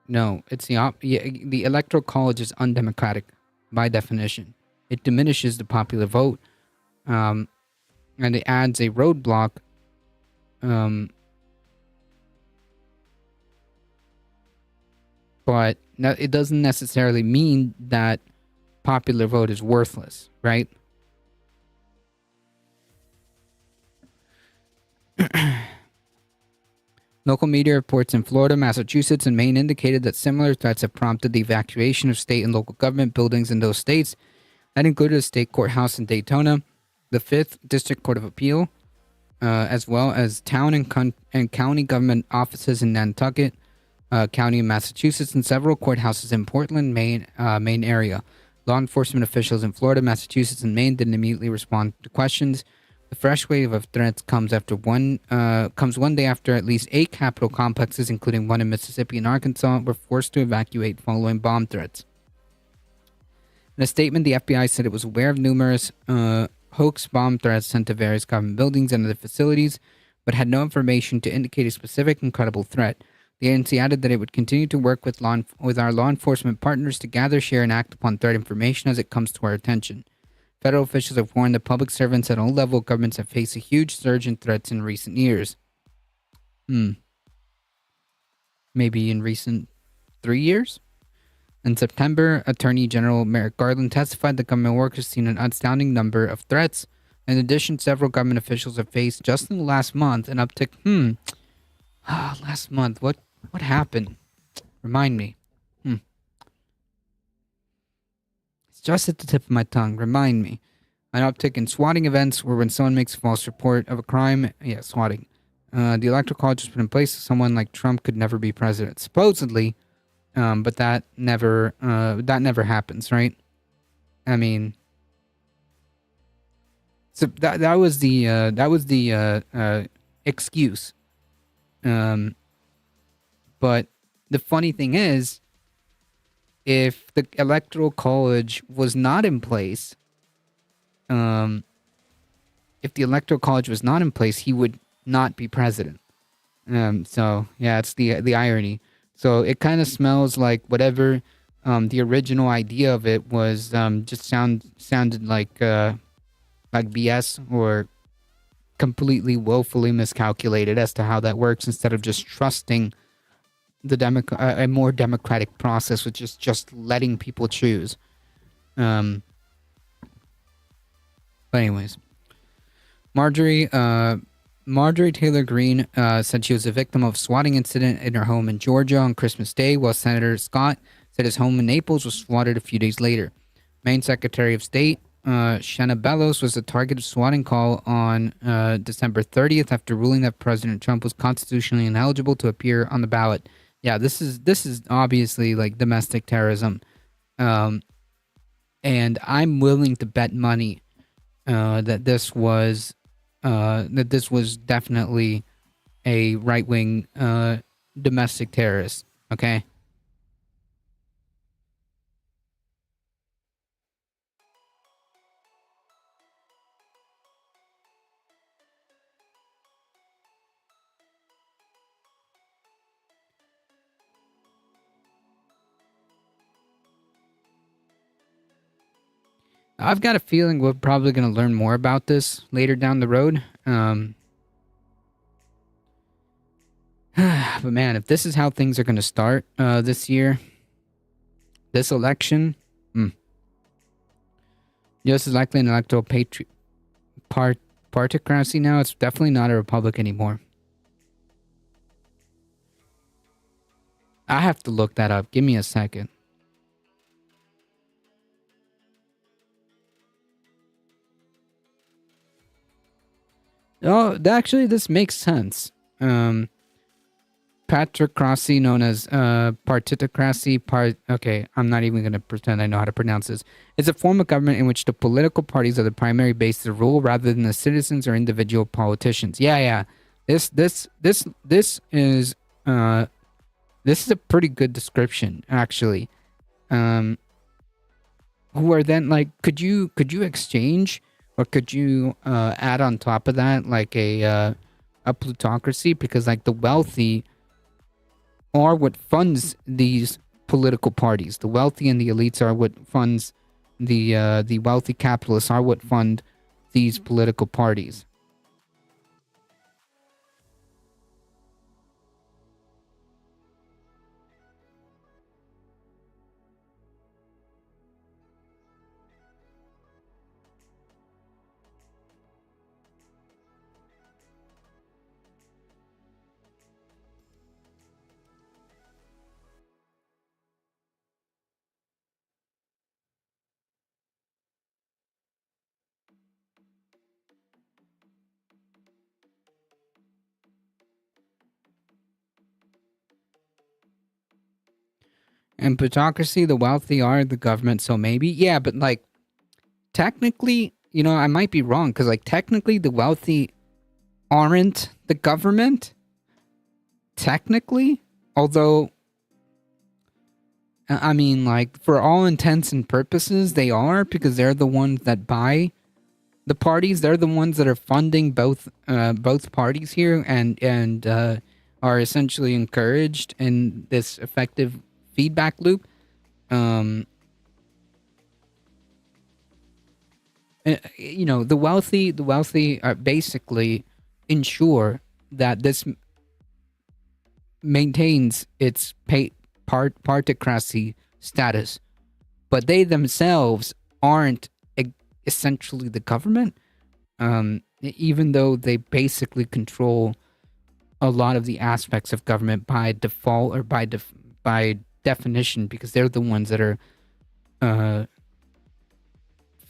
Speaker 2: No, it's the Electoral College is undemocratic by definition. It diminishes the popular vote, and it adds a roadblock. But it doesn't necessarily mean that popular vote is worthless, right? Local media reports in Florida, Massachusetts, and Maine indicated that similar threats have prompted the evacuation of state and local government buildings in those states. That included a state courthouse in Daytona, the 5th District Court of Appeal, as well as town and county government offices in Nantucket County in Massachusetts, and several courthouses in Portland, Maine area. Law enforcement officials in Florida, Massachusetts, and Maine didn't immediately respond to questions. The fresh wave of threats comes one day after at least 8 Capitol complexes, including one in Mississippi and Arkansas, were forced to evacuate following bomb threats. In a statement, the FBI said it was aware of numerous hoax bomb threats sent to various government buildings and other facilities, but had no information to indicate a specific and credible threat. The agency added that it would continue to work with our law enforcement partners to gather, share, and act upon threat information as it comes to our attention. Federal officials have warned that public servants at all levels of governments have faced a huge surge in threats in recent years. maybe in recent 3 years. In September, Attorney General Merrick Garland testified that government workers seen an astounding number of threats. In addition, several government officials have faced just in the last month an uptick. Last month, what happened? Remind me. It's just at the tip of my tongue. Remind me. An uptick in swatting events where when someone makes a false report of a crime, swatting. The electoral college was put in place so someone like Trump could never be president, supposedly, but that never happens, right? I mean, so that was the excuse. But the funny thing is, if the electoral college was not in place, he would not be president. So yeah, it's the irony. So it kind of smells like whatever the original idea of it was just sounded like BS or completely woefully miscalculated as to how that works, instead of just trusting a more democratic process, which is just letting people choose. But anyways, Marjorie Taylor Greene said she was a victim of a swatting incident in her home in Georgia on Christmas Day, while Senator Scott said his home in Naples was swatted a few days later. Maine Secretary of State Shanna Bellows was the target of swatting call on December 30th after ruling that President Trump was constitutionally ineligible to appear on the ballot. Yeah, this is obviously like domestic terrorism, and I'm willing to bet money that this was definitely a right-wing domestic terrorist. Okay. I've got a feeling we're probably going to learn more about this later down the road. But man, if this is how things are going to start this year, this election, just as likely an electoral partocracy now. It's definitely not a republic anymore. I have to look that up. Give me a second. Oh, actually, this makes sense. Patrocracy, known as partitocracy, okay, I'm not even going to pretend I know how to pronounce this. It's a form of government in which the political parties are the primary base of rule rather than the citizens or individual politicians. Yeah. This is a pretty good description, actually. Who are then like, could you exchange, or could you add on top of that like a plutocracy? Because like the wealthy are what funds these political parties. The wealthy and the elites are what funds the wealthy capitalists are what fund these political parties. And plutocracy, the wealthy are the government, so maybe. Yeah, but like, technically, you know, I might be wrong, because like, technically, the wealthy aren't the government. Technically. Although, I mean, like, for all intents and purposes, they are, because they're the ones that buy the parties. They're the ones that are funding both parties here, and are essentially encouraged in this effective feedback loop. You know, the wealthy basically ensure that this maintains its partocracy status, but they themselves aren't essentially the government, even though they basically control a lot of the aspects of government by default or by definition, because they're the ones that are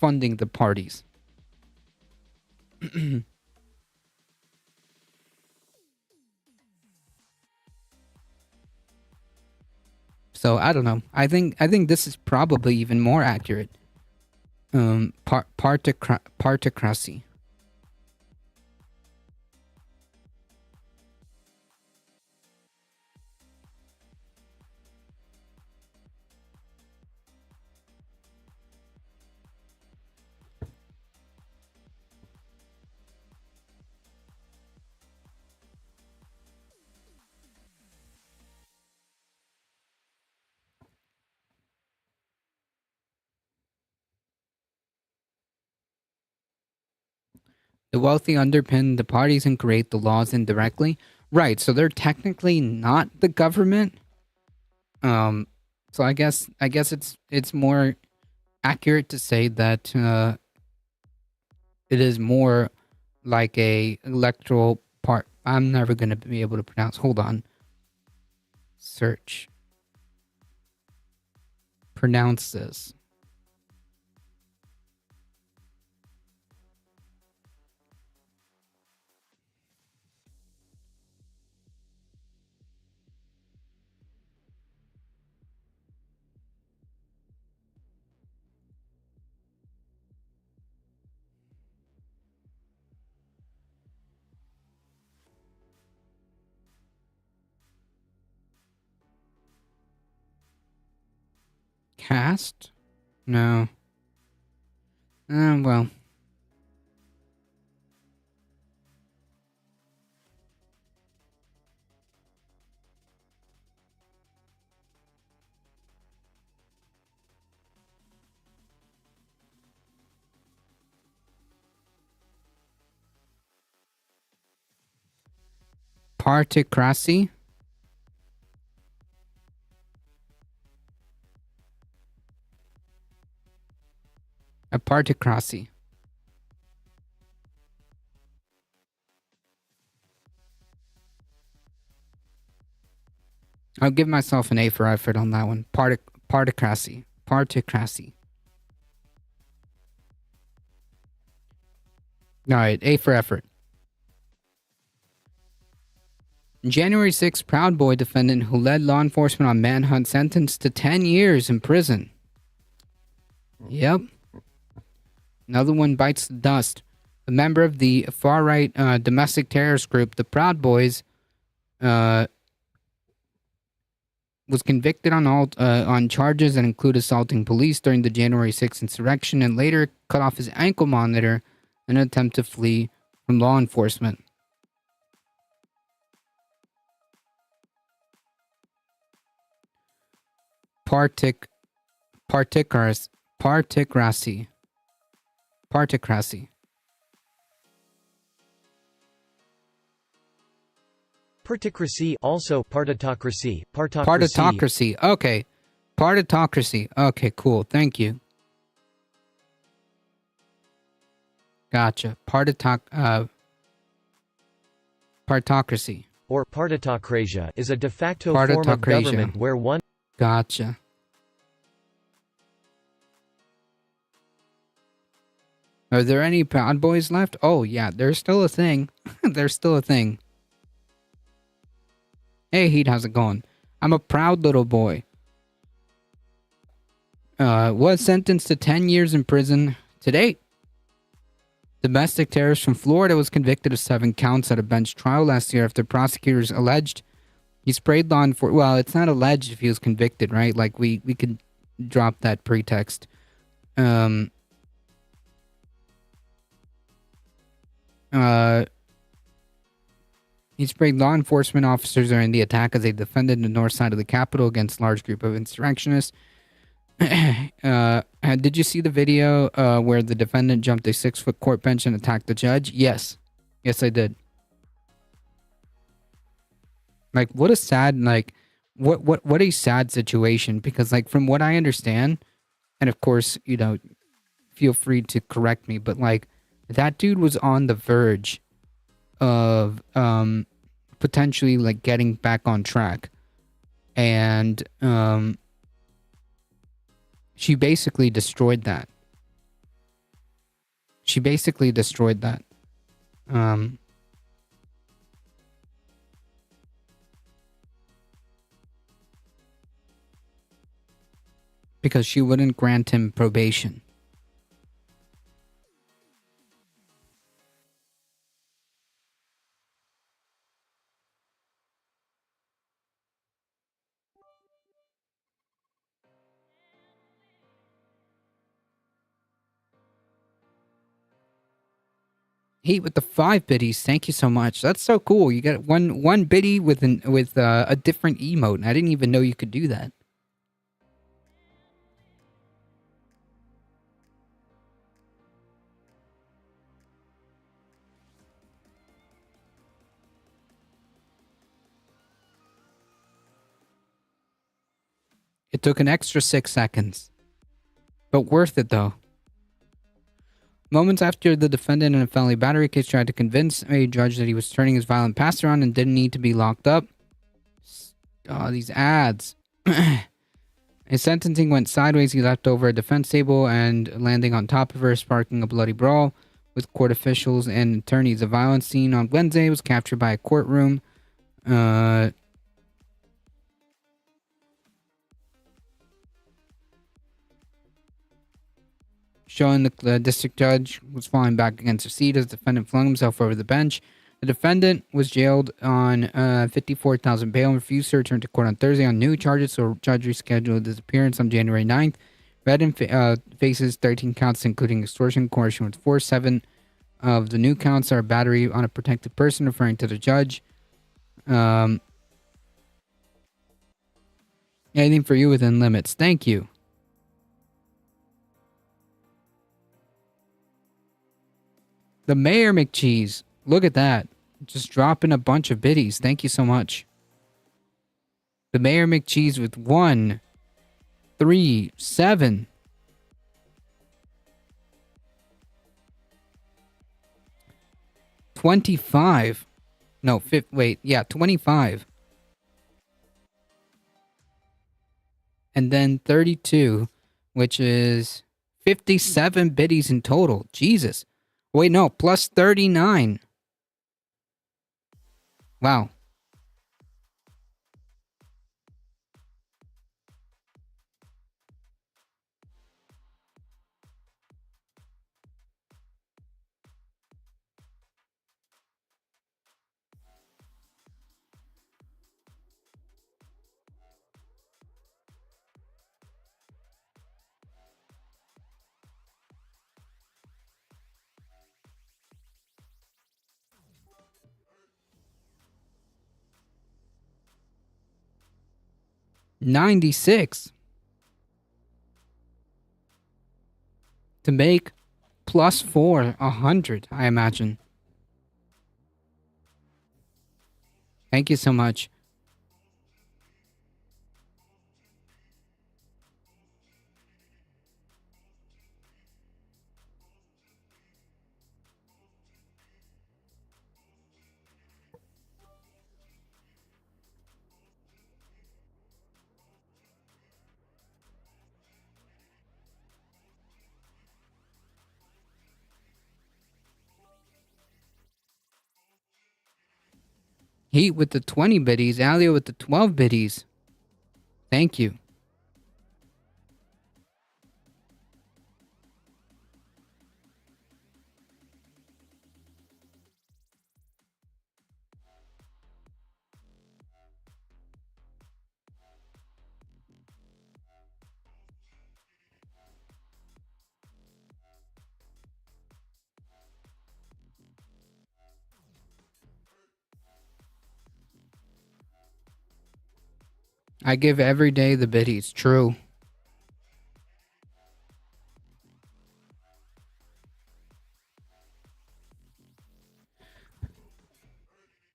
Speaker 2: funding the parties. So I don't know. I think this is probably even more accurate. Partocracy. The wealthy underpin the parties and create the laws indirectly. Right, so they're technically not the government. So I guess it's more accurate to say that it is more like a electoral part. I'm never going to be able to pronounce. Hold on. Search. Pronounce this. Cast? No. Well. Partocracy? A partocracy. I'll give myself an A for effort on that one. Partocracy. Partocracy. Alright, A for effort. January 6th, Proud Boy defendant who led law enforcement on manhunt sentenced to 10 years in prison. Yep. Another one bites the dust. A member of the far-right domestic terrorist group, the Proud Boys, was convicted on charges that include assaulting police during the January 6th insurrection and later cut off his ankle monitor in an attempt to flee from law enforcement. Partocracy. Partocracy.
Speaker 11: Partocracy, also partitocracy.
Speaker 2: Partitocracy. Okay. Partitocracy. Okay, cool. Thank you. Gotcha. Partocracy.
Speaker 11: Or partitocracia is a de facto form of government where one...
Speaker 2: Gotcha. Are there any Proud Boys left? Oh, yeah, there's still a thing. There's still a thing. Hey, Heat, how's it going? I'm a proud little boy. Was sentenced to 10 years in prison to date. Domestic terrorist from Florida was convicted of 7 counts at a bench trial last year after prosecutors alleged he sprayed law enforcement. Well, it's not alleged if he was convicted, right? Like, we could drop that pretext. He sprayed law enforcement officers during the attack as they defended the north side of the Capitol against a large group of insurrectionists. Did you see the video where the defendant jumped a 6-foot court bench and attacked the judge? Yes. Yes, I did. Like, what a sad, like, what a sad situation. Because, like, from what I understand, and of course, you know, feel free to correct me, but like, that dude was on the verge of potentially like getting back on track, and she basically destroyed that. She basically destroyed that. Because she wouldn't grant him probation. Heat with the 5 biddies. Thank you so much. That's so cool. You got one biddy with a different emote. And I didn't even know you could do that. It took an extra 6 seconds. But worth it, though. Moments after the defendant in a felony battery case tried to convince a judge that he was turning his violent past around and didn't need to be locked up. Oh, these ads. His sentencing went sideways. He leapt over a defense table and landing on top of her, sparking a bloody brawl with court officials and attorneys. The violence scene on Wednesday was captured by a courtroom. Showing the district judge was falling back against her seat as the defendant flung himself over the bench. The defendant was jailed on $54,000 bail and refused to return to court on Thursday on new charges, so judge rescheduled his appearance on January 9th. Redden faces 13 counts, including extortion, coercion with force. 7 of the new counts are battery on a protected person, referring to the judge. Anything for you within limits. Thank you. The Mayor McCheese. Look at that. Just dropping a bunch of biddies. Thank you so much. The Mayor McCheese with 1, 3, 7. $25. No, wait. Yeah, 25. And then 32, which is 57 biddies in total. Jesus. Wait, no, plus 39. Wow. $96 to make plus 4, 100, I imagine. Thank you so much. Heat with the 20 biddies. Alia with the 12 biddies. Thank you. I give every day the biddies. True.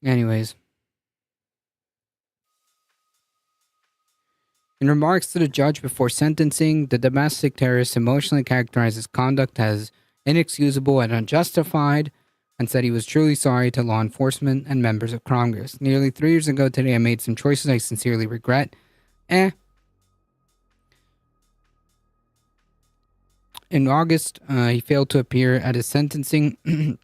Speaker 2: Anyways. In remarks to the judge before sentencing, the domestic terrorist emotionally characterized his conduct as inexcusable and unjustified, and said he was truly sorry to law enforcement and members of Congress. Nearly 3 years ago today, I made some choices I sincerely regret. In August, he failed to appear at his sentencing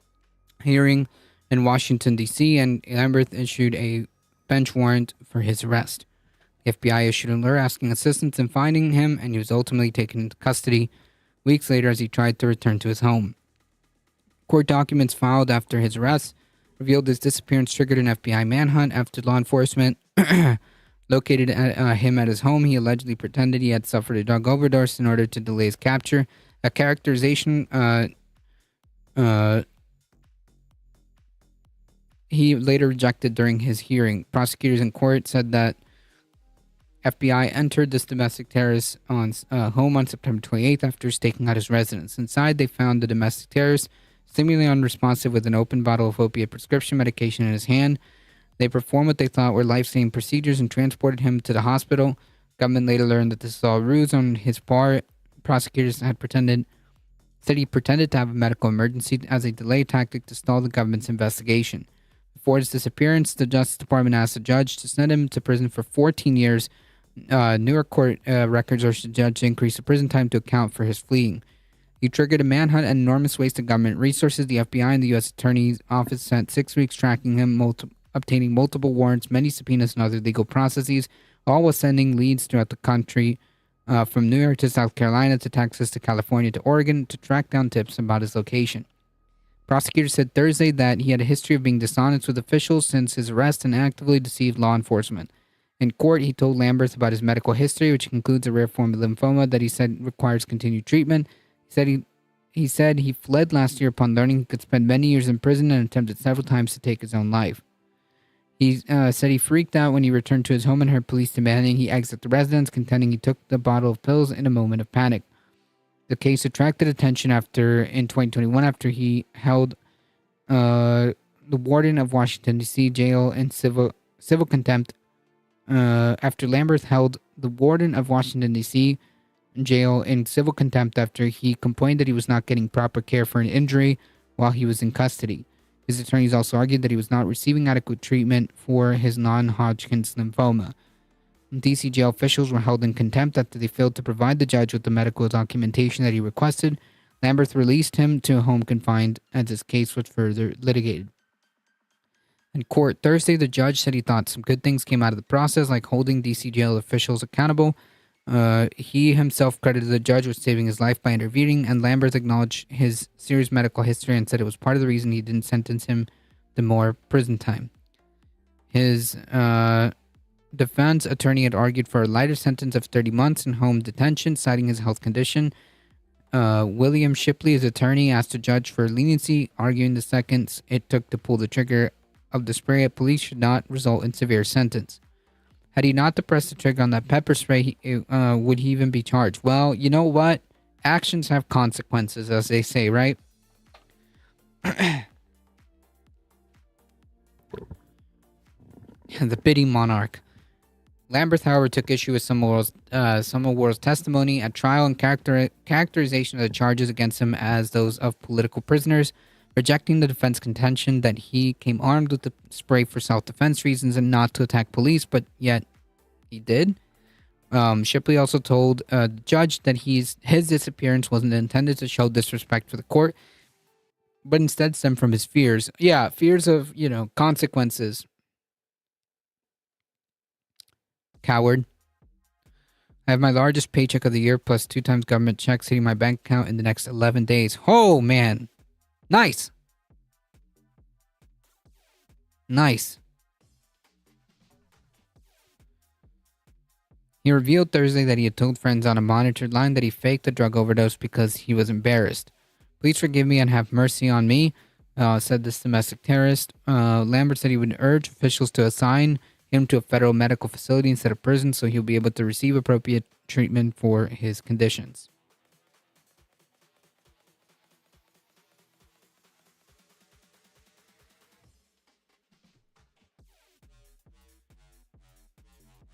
Speaker 2: hearing in Washington, D.C., and Lamberth issued a bench warrant for his arrest. The FBI issued an alert asking assistance in finding him, and he was ultimately taken into custody weeks later as he tried to return to his home. Court documents filed after his arrest revealed his disappearance triggered an FBI manhunt after law enforcement located him at his home. He allegedly pretended he had suffered a drug overdose in order to delay his capture. A characterization he later rejected during his hearing. Prosecutors in court said that FBI entered this domestic terrorist home on September 28th after staking out his residence. Inside, they found the domestic terrorist seemingly unresponsive with an open bottle of opiate prescription medication in his hand. They performed what they thought were life-saving procedures and transported him to the hospital. Government later learned that this was all a ruse on his part. Prosecutors said he pretended to have a medical emergency as a delay tactic to stall the government's investigation. Before his disappearance, the Justice Department asked the judge to send him to prison for 14 years. Newer court records urged the judge to increase the prison time to account for his fleeing. He triggered a manhunt and enormous waste of government resources. The FBI and the U.S. Attorney's Office spent 6 weeks tracking him, obtaining multiple warrants, many subpoenas, and other legal processes, all while sending leads throughout the country, from New York to South Carolina to Texas to California to Oregon, to track down tips about his location. Prosecutors said Thursday that he had a history of being dishonest with officials since his arrest and actively deceived law enforcement. In court, he told Lamberth about his medical history, which includes a rare form of lymphoma that he said requires continued treatment. He said he fled last year upon learning he could spend many years in prison and attempted several times to take his own life. He said he freaked out when he returned to his home and heard police demanding he exit the residence, contending he took the bottle of pills in a moment of panic. The case attracted attention in 2021 after he held the warden of Washington, D.C. jail in civil contempt. After Lamberth held the warden of Washington, D.C. jail in civil contempt after he complained that he was not getting proper care for an injury while he was in custody. His attorneys also argued that he was not receiving adequate treatment for his non-Hodgkin's lymphoma. D.C. jail officials were held in contempt after they failed to provide the judge with the medical documentation that he requested. Lamberth released him to home confined as his case was further litigated. In court Thursday, the judge said he thought some good things came out of the process, like holding D.C. jail officials accountable. He himself credited the judge with saving his life by intervening, and Lamberth acknowledged his serious medical history and said it was part of the reason he didn't sentence him to more prison time. His defense attorney had argued for a lighter sentence of 30 months in home detention, citing his health condition. William Shipley, his attorney, asked the judge for leniency, arguing the seconds it took to pull the trigger of the spray at police should not result in severe sentence. Had he not pressed the trigger on that pepper spray, would he even be charged? Well, you know what? Actions have consequences, as they say, right? The bidding monarch. Lamberth, however, took issue with some of Worrell's testimony at trial and characterization of the charges against him as those of political prisoners, rejecting the defense contention that he came armed with the spray for self-defense reasons and not to attack police, but yet he did. Shipley also told the judge that his disappearance wasn't intended to show disrespect for the court, but instead stemmed from his fears. Yeah, fears of, consequences. Coward. I have my largest paycheck of the year plus 2 times government checks hitting my bank account in the next 11 days. Oh, man. Nice. Nice. He revealed Thursday that he had told friends on a monitored line that he faked a drug overdose because he was embarrassed. Please forgive me and have mercy on me, said this domestic terrorist. Lambert said he would urge officials to assign him to a federal medical facility instead of prison so he'll be able to receive appropriate treatment for his conditions.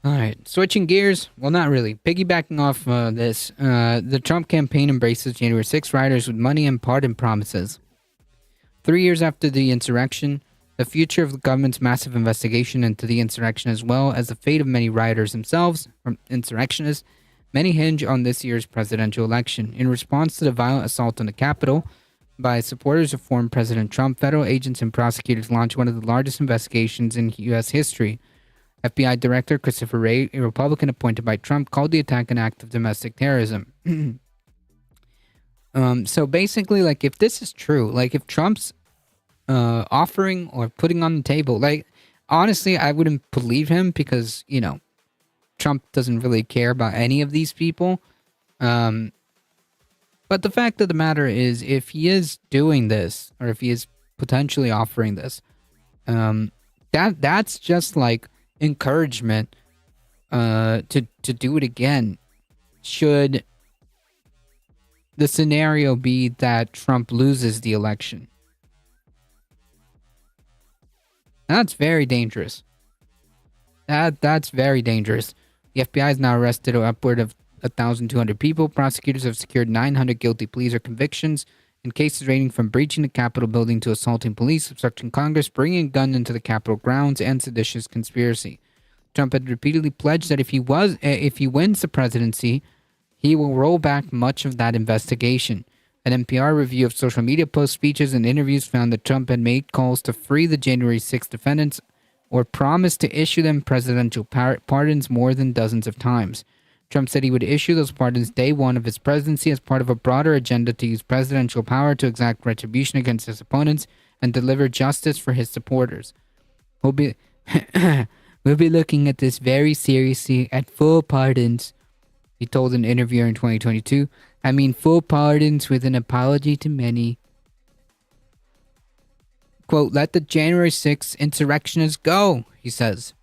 Speaker 2: All right, switching gears. Well, not really. Piggybacking off this, the Trump campaign embraces January 6 rioters with money and pardon promises. 3 years after the insurrection, the future of the government's massive investigation into the insurrection, as well as the fate of many rioters themselves, or insurrectionists, many hinge on this year's presidential election. In response to the violent assault on the Capitol by supporters of former President Trump, federal agents and prosecutors launched one of the largest investigations in U.S. history. FBI Director Christopher Wray, a Republican appointed by Trump, called the attack an act of domestic terrorism. So basically, like, if this is true, like, if Trump's offering or putting on the table, like, honestly, I wouldn't believe him because, you know, Trump doesn't really care about any of these people. But the fact of the matter is, if he is doing this, or if he is potentially offering this, that's just like encouragement to do it again, should the scenario be that Trump loses the election. That's very dangerous. That's very dangerous. The FBI has now arrested upward of 1,200 people. Prosecutors have secured 900 guilty pleas or convictions in cases ranging from breaching the Capitol building to assaulting police, obstructing Congress, bringing a gun into the Capitol grounds, and seditious conspiracy. Trump had repeatedly pledged that if he wins the presidency, he will roll back much of that investigation. An NPR review of social media posts, speeches, and interviews found that Trump had made calls to free the January 6 defendants or promised to issue them presidential pardons more than dozens of times. Trump said he would issue those pardons day one of his presidency as part of a broader agenda to use presidential power to exact retribution against his opponents and deliver justice for his supporters. We'll be looking at this very seriously at full pardons, he told an interviewer in 2022. I mean, full pardons with an apology to many. Quote, let the January 6th insurrectionists go, he says.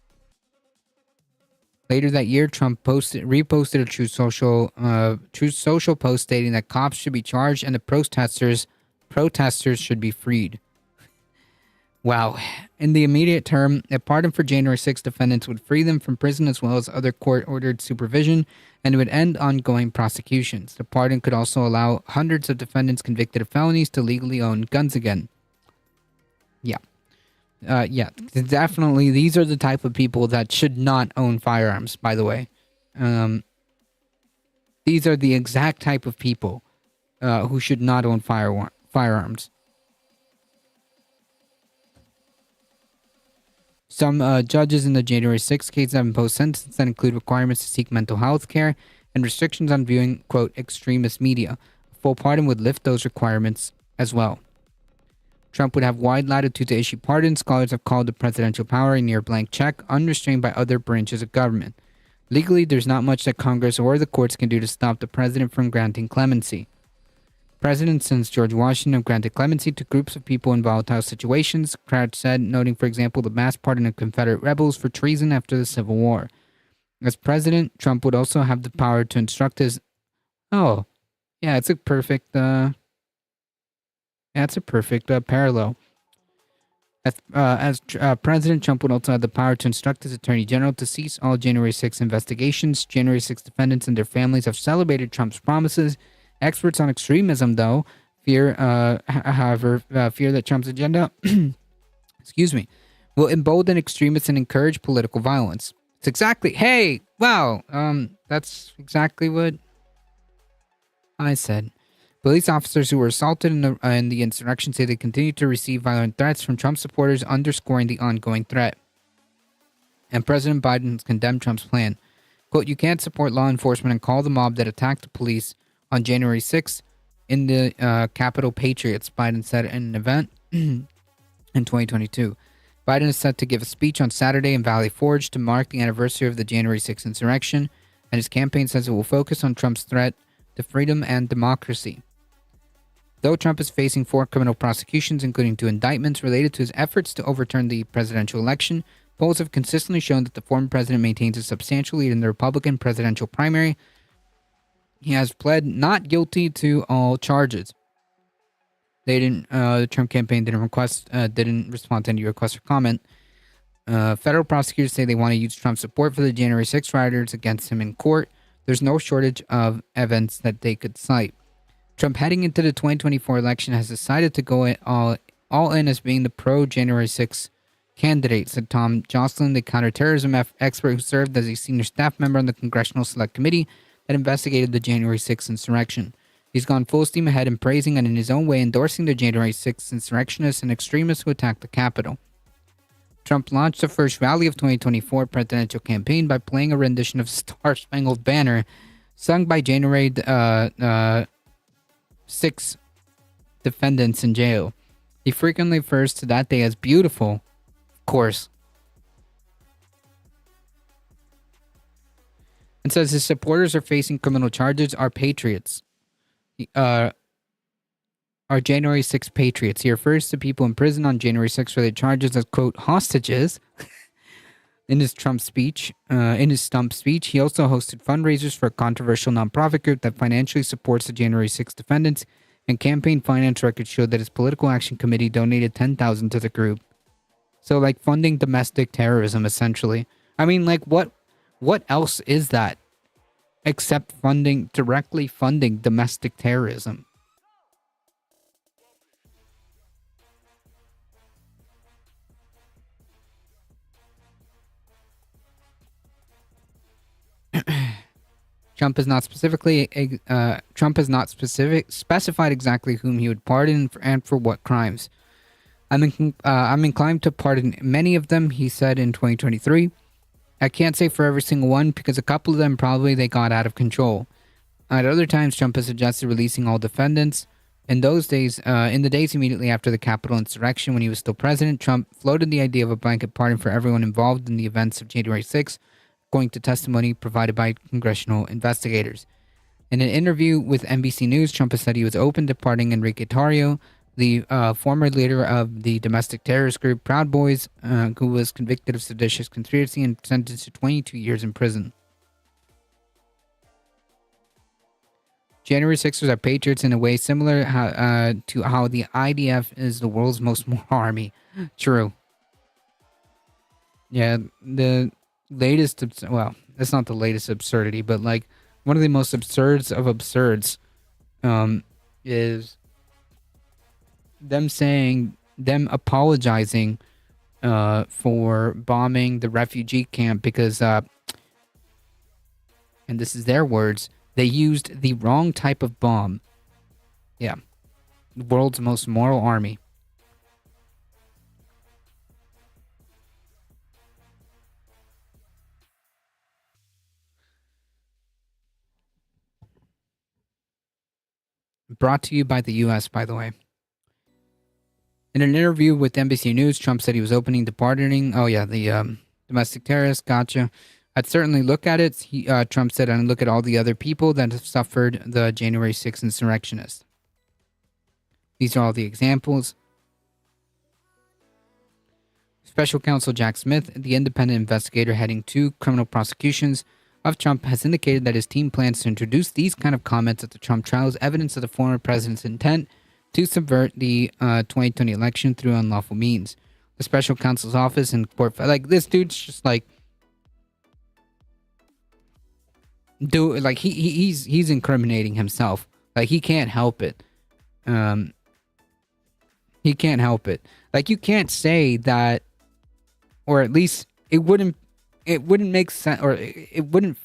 Speaker 2: Later that year, Trump reposted a Truth Social post stating that cops should be charged and the protesters should be freed. Wow. In the immediate term, a pardon for January 6 defendants would free them from prison as well as other court-ordered supervision, and it would end ongoing prosecutions. The pardon could also allow hundreds of defendants convicted of felonies to legally own guns again. Yeah, definitely. These are the type of people that should not own firearms, by the way. These are the exact type of people who should not own firearms. Some judges in the January 6th case have imposed sentences that include requirements to seek mental health care and restrictions on viewing, quote, extremist media. A full pardon would lift those requirements as well. Trump would have wide latitude to issue pardons. Scholars have called the presidential power a near blank check, unrestrained by other branches of government. Legally, there's not much that Congress or the courts can do to stop the president from granting clemency. Presidents since George Washington have granted clemency to groups of people in volatile situations, Crouch said, noting, for example, the mass pardon of Confederate rebels for treason after the Civil War. As president, Trump would also have the power to instruct his... Oh, yeah, it's a perfect... That's a perfect parallel. As President, Trump would also have the power to instruct his Attorney General to cease all January 6 investigations. January 6 defendants and their families have celebrated Trump's promises. Experts on extremism, though, fear that Trump's agenda, will embolden extremists and encourage political violence. It's exactly, that's exactly what I said. Police officers who were assaulted in the insurrection say they continue to receive violent threats from Trump supporters, underscoring the ongoing threat. And President Biden has condemned Trump's plan. Quote, you can't support law enforcement and call the mob that attacked the police on January 6th in the Capitol Patriots, Biden said in an event in 2022. Biden is set to give a speech on Saturday in Valley Forge to mark the anniversary of the January 6th insurrection, and his campaign says it will focus on Trump's threat to freedom and democracy. Though Trump is facing 4 criminal prosecutions, including 2 indictments related to his efforts to overturn the presidential election, polls have consistently shown that the former president maintains a substantial lead in the Republican presidential primary. He has pled not guilty to all charges. The Trump campaign didn't respond to any requests for comment. Federal prosecutors say they want to use Trump's support for the January 6 rioters against him in court. There's no shortage of evidence that they could cite. Trump, heading into the 2024 election, has decided to go all in as being the pro-January 6 candidate, said Tom Jocelyn, the counterterrorism expert who served as a senior staff member on the Congressional Select Committee that investigated the January 6 insurrection. He's gone full steam ahead in praising and in his own way endorsing the January 6 insurrectionists and extremists who attacked the Capitol. Trump launched the first rally of 2024 presidential campaign by playing a rendition of Star Spangled Banner sung by January 6 defendants in jail. He frequently refers to that day as beautiful, of course, and says his supporters are facing criminal charges are patriots. Are January 6 patriots. He refers to people in prison on January 6 related charges as, quote, hostages. In his stump speech, he also hosted fundraisers for a controversial nonprofit group that financially supports the January 6 defendants, and campaign finance records showed that his political action committee donated $10,000 to the group. So, like, funding domestic terrorism, essentially. I mean, like, what else is that except directly funding domestic terrorism? Trump has not specified exactly whom he would pardon and for what crimes. I'm inclined to pardon many of them, he said in 2023. I can't say for every single one because a couple of them probably they got out of control. At other times, Trump has suggested releasing all defendants. In the days immediately after the Capitol insurrection, when he was still president, Trump floated the idea of a blanket pardon for everyone involved in the events of January 6, according to testimony provided by congressional investigators. In an interview with NBC News, Trump has said he was open to pardoning Enrique Tarrio, the former leader of the domestic terrorist group Proud Boys, who was convicted of seditious conspiracy and sentenced to 22 years in prison. January 6ers are patriots in a way similar to how the IDF is the world's most moral army. True. Yeah, the latest, well, that's not the latest absurdity, but like one of the most absurds of absurds is them apologizing for bombing the refugee camp because, and this is their words, they used the wrong type of bomb. Yeah. The world's most moral army. Brought to you by the U.S., by the way. In an interview with NBC News, Trump said he was opening to pardoning. Oh, yeah, the domestic terrorists. Gotcha. I'd certainly look at it. Trump said, and look at all the other people that have suffered the January 6th insurrectionists. These are all the examples. Special counsel Jack Smith, the independent investigator heading 2 criminal prosecutions of Trump, has indicated that his team plans to introduce these kind of comments at the Trump trial as evidence of the former president's intent to subvert the 2020 election through unlawful means. The special counsel's office and court, like this dude's just like, he's incriminating himself. Like he can't help it. He can't help it. Like you can't say that, or at least it wouldn't make sense, or it would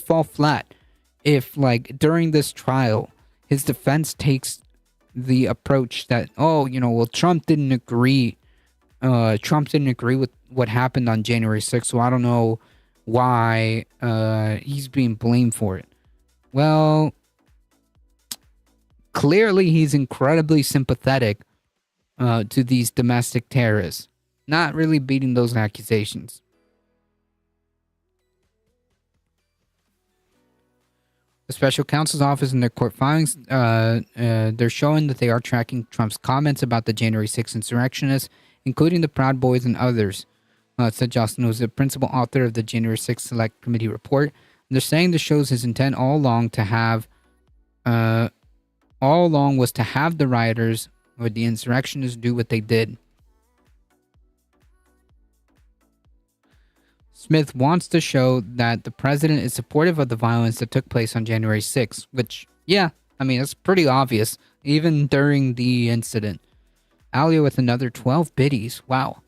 Speaker 2: fall flat if, like, during this trial, his defense takes the approach that, Trump didn't agree with what happened on January 6th, so I don't know why he's being blamed for it. Well, clearly he's incredibly sympathetic to these domestic terrorists, not really beating those accusations. The special counsel's office in their court filings, they're showing that they are tracking Trump's comments about the January 6th insurrectionists, including the Proud Boys and others, said Jocelyn, who was the principal author of the January 6th Select Committee report. And they're saying this shows his intent all along was to have the rioters or the insurrectionists do what they did. Smith wants to show that the president is supportive of the violence that took place on January 6th, which, yeah, I mean, it's pretty obvious, even during the incident. Alia with another 12 biddies. Wow.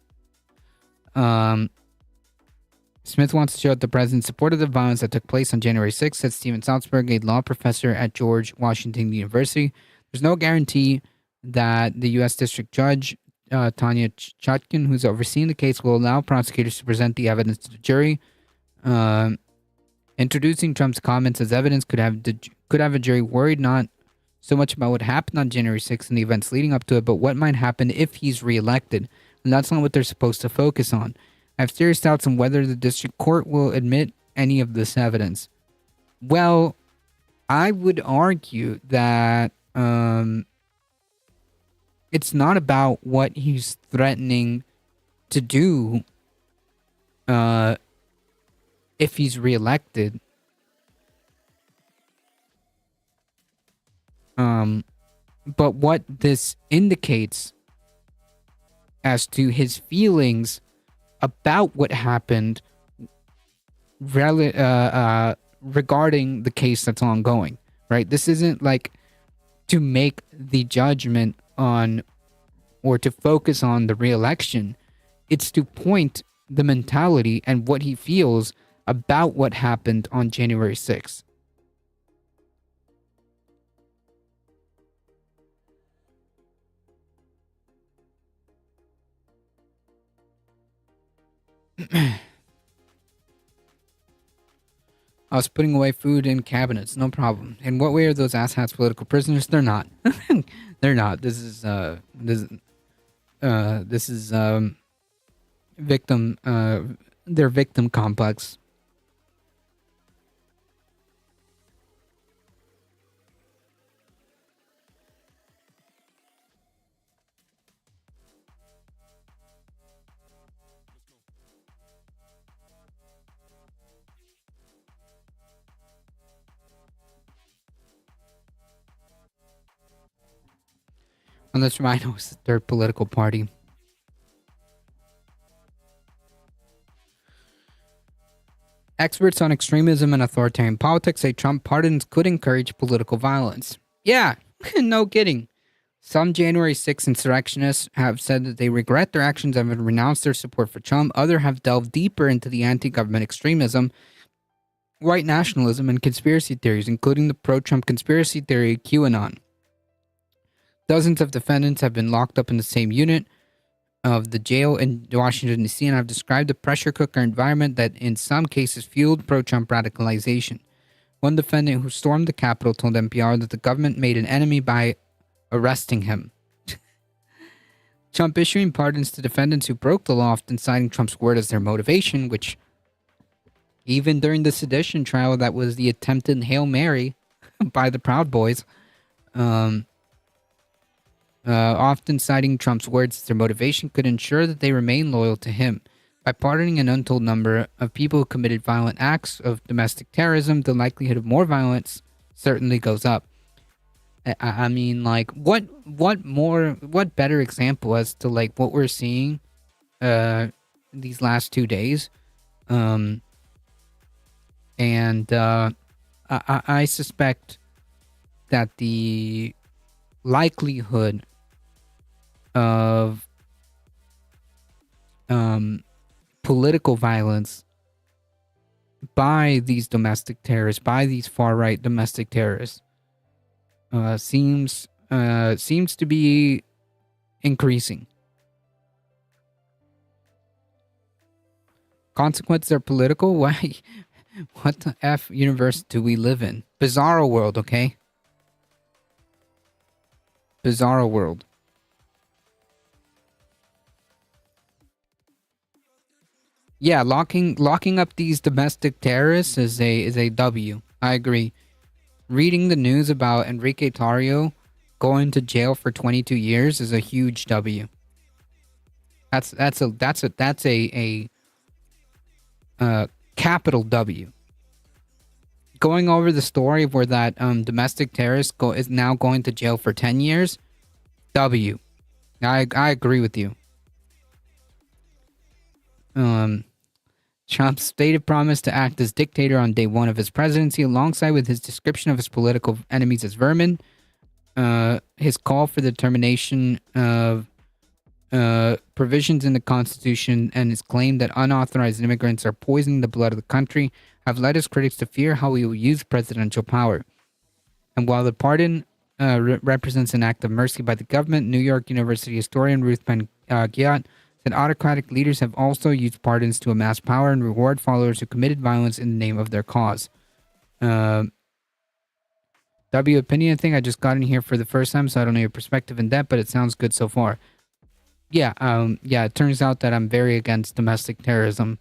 Speaker 2: Smith wants to show that the president supported the violence that took place on January 6th, said Steven Salzberg, a law professor at George Washington University. There's no guarantee that the U.S. District Judge, Tanya Chutkin, who's overseeing the case, will allow prosecutors to present the evidence to the jury. Introducing Trump's comments as evidence could have a jury worried not so much about what happened on January 6th and the events leading up to it, but what might happen if he's reelected. And that's not what they're supposed to focus on. I have serious doubts on whether the district court will admit any of this evidence. Well, I would argue that it's not about what he's threatening to do if he's reelected. But what this indicates as to his feelings about what happened regarding the case that's ongoing, right? This isn't like to make the judgment on or to focus on the re-election. It's to point the mentality and what he feels about what happened on January 6th. I was putting away food in cabinets, no problem. In what way are those asshats political prisoners? They're not. They're not. This is victim. Their victim complex. Unless Rhino is the third political party. Experts on extremism and authoritarian politics say Trump pardons could encourage political violence. Yeah, no kidding. Some January 6 insurrectionists have said that they regret their actions and have renounced their support for Trump. Others have delved deeper into the anti-government extremism, white nationalism, and conspiracy theories, including the pro-Trump conspiracy theory QAnon. Dozens of defendants have been locked up in the same unit of the jail in Washington, D.C., and have described the pressure cooker environment that in some cases fueled pro-Trump radicalization. One defendant who stormed the Capitol told NPR that the government made an enemy by arresting him. Trump issuing pardons to defendants who broke the law, often citing Trump's word as their motivation, which even during the sedition trial that was the attempted Hail Mary by the Proud Boys, often citing Trump's words as their motivation, could ensure that they remain loyal to him. By pardoning an untold number of people who committed violent acts of domestic terrorism, the likelihood of more violence certainly goes up. I mean, like, what better example as to, like, what we're seeing these last 2 days? I suspect that the likelihood of political violence by these domestic terrorists, by these far-right domestic terrorists, seems to be increasing. Consequences are political? Why? What the F universe do we live in? Bizarro world, okay? Bizarro world. Yeah, locking up these domestic terrorists is a W. I agree. Reading the news about Enrique Tarrio going to jail for 22 years is a huge W. That's a capital W. Going over the story of where that domestic terrorist is now going to jail for 10 years, W. I agree with you. Trump's stated promise to act as dictator on day one of his presidency, alongside with his description of his political enemies as vermin, his call for the termination of provisions in the Constitution, and his claim that unauthorized immigrants are poisoning the blood of the country have led his critics to fear how he will use presidential power. And while the pardon represents an act of mercy by the government, New York University historian Ruth Ben-Ghiat said autocratic leaders have also used pardons to amass power and reward followers who committed violence in the name of their cause. W opinion thing, I just got in here for the first time, so I don't know your perspective in depth, but it sounds good so far. Yeah, it turns out that I'm very against domestic terrorism.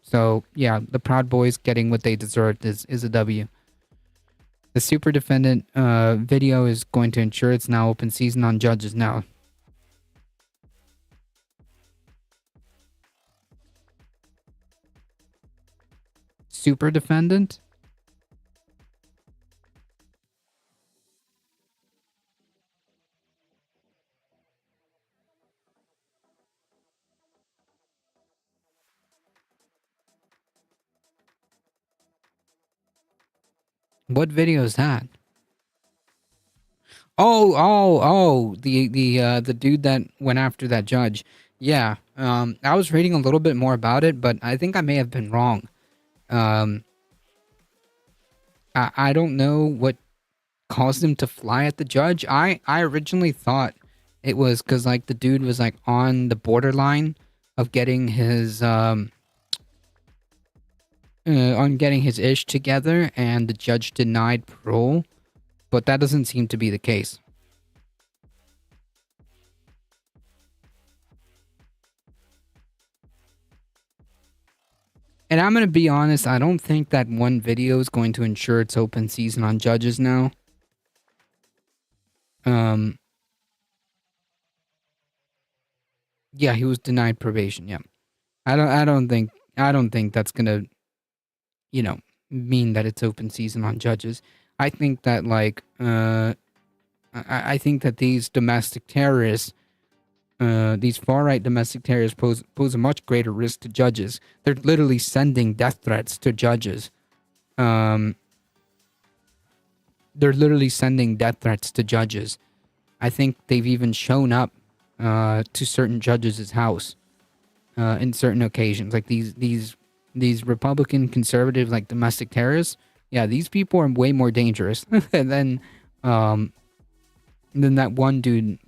Speaker 2: So, yeah, the Proud Boys getting what they deserved is a W. The super defendant video is going to ensure it's now open season on judges now. Super defendant? What video is that? The dude that went after that judge. Yeah. I was reading a little bit more about it, but I think I may have been wrong. I don't know what caused him to fly at the judge. I originally thought it was because like the dude was like on the borderline of getting his ish together, and the judge denied parole, but that doesn't seem to be the case. And I'm going to be honest, I don't think that one video is going to ensure it's open season on judges now. Yeah, he was denied probation, yeah. I don't think that's going to, mean that it's open season on judges. I think that I think that these domestic terrorists, these far-right domestic terrorists pose a much greater risk to judges. They're literally sending death threats to judges. I think they've even shown up to certain judges' house in certain occasions. Like these Republican conservative like domestic terrorists. Yeah, these people are way more dangerous than that one dude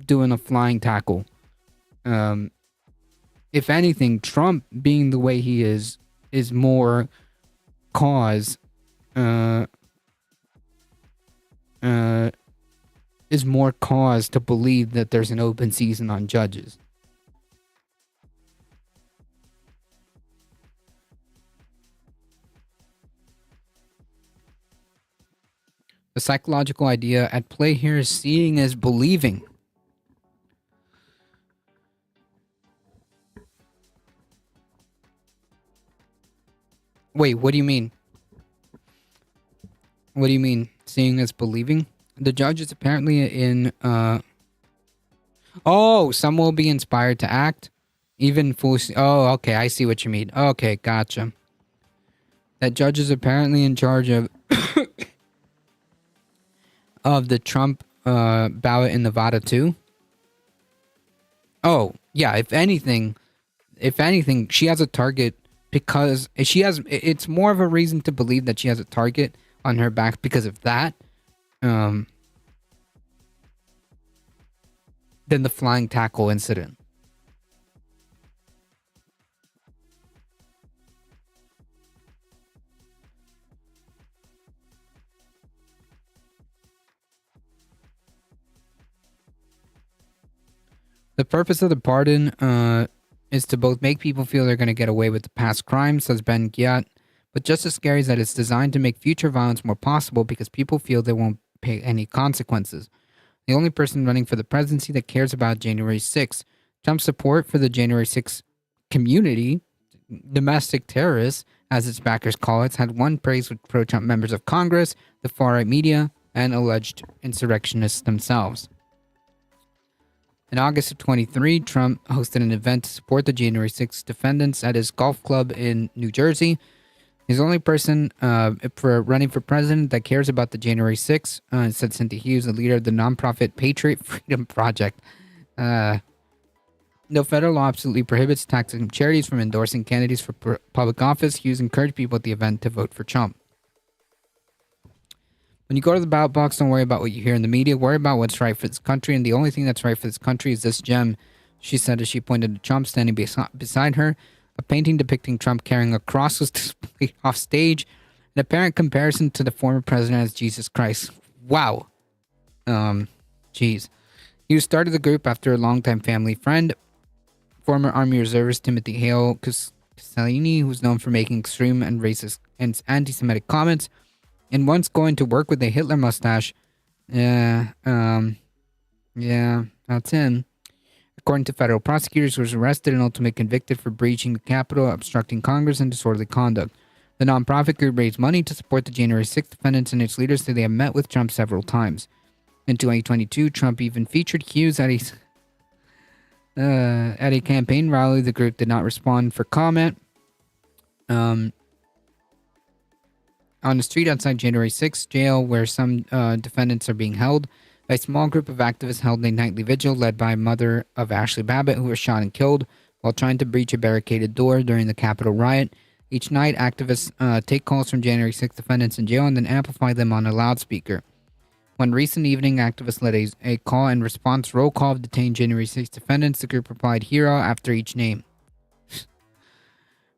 Speaker 2: doing a flying tackle. If anything, Trump being the way he is more cause to believe that there's an open season on judges. The psychological idea at play here is seeing as believing. Wait, what do you mean? What do you mean, seeing as believing? The judge is apparently in, Oh, some will be inspired to act. Even fools... Oh, okay, I see what you mean. Okay, gotcha. That judge is apparently in charge of... of the Trump ballot in Nevada too. Oh, yeah, if anything, she has a target because it's more of a reason to believe that she has a target on her back because of that than the flying tackle incident. The purpose of the pardon is to both make people feel they're going to get away with the past crimes, says Ben-Ghiat, but just as scary is that it's designed to make future violence more possible because people feel they won't pay any consequences. The only person running for the presidency that cares about January 6th. Trump's support for the January 6th community, domestic terrorists, as its backers call it, had won praise with pro-Trump members of Congress, the far-right media, and alleged insurrectionists themselves. In August of 23, Trump hosted an event to support the January 6th defendants at his golf club in New Jersey. He's the only person for running for president that cares about the January 6th, said Cynthia Hughes, the leader of the nonprofit Patriot Freedom Project. No federal law absolutely prohibits taxing charities from endorsing candidates for public office. Hughes encouraged people at the event to vote for Trump. When you go to the ballot box, don't worry about what you hear in the media. Worry about what's right for this country, and the only thing that's right for this country is this gem, she said as she pointed to Trump standing beside her. A painting depicting Trump carrying a cross was displayed off stage, an apparent comparison to the former president as Jesus Christ. Wow. Jeez. Hughes started the group after a longtime family friend, former Army reservist Timothy Hale Castellini, who's known for making extreme and racist and anti-Semitic comments, and once going to work with a Hitler mustache. Yeah, that's him. According to federal prosecutors, he was arrested and ultimately convicted for breaching the Capitol, obstructing Congress, and disorderly conduct. The nonprofit group raised money to support the January 6th defendants, and its leaders say they have met with Trump several times. In 2022, Trump even featured Hughes at a campaign rally. The group did not respond for comment. On the street outside January 6th jail, where some defendants are being held, a small group of activists held a nightly vigil led by a mother of Ashley Babbitt, who was shot and killed while trying to breach a barricaded door during the Capitol riot. Each night, activists take calls from January 6th defendants in jail and then amplify them on a loudspeaker. One recent evening, activists led a call and response roll call of detained January 6th defendants. The group replied, "Hero," after each name.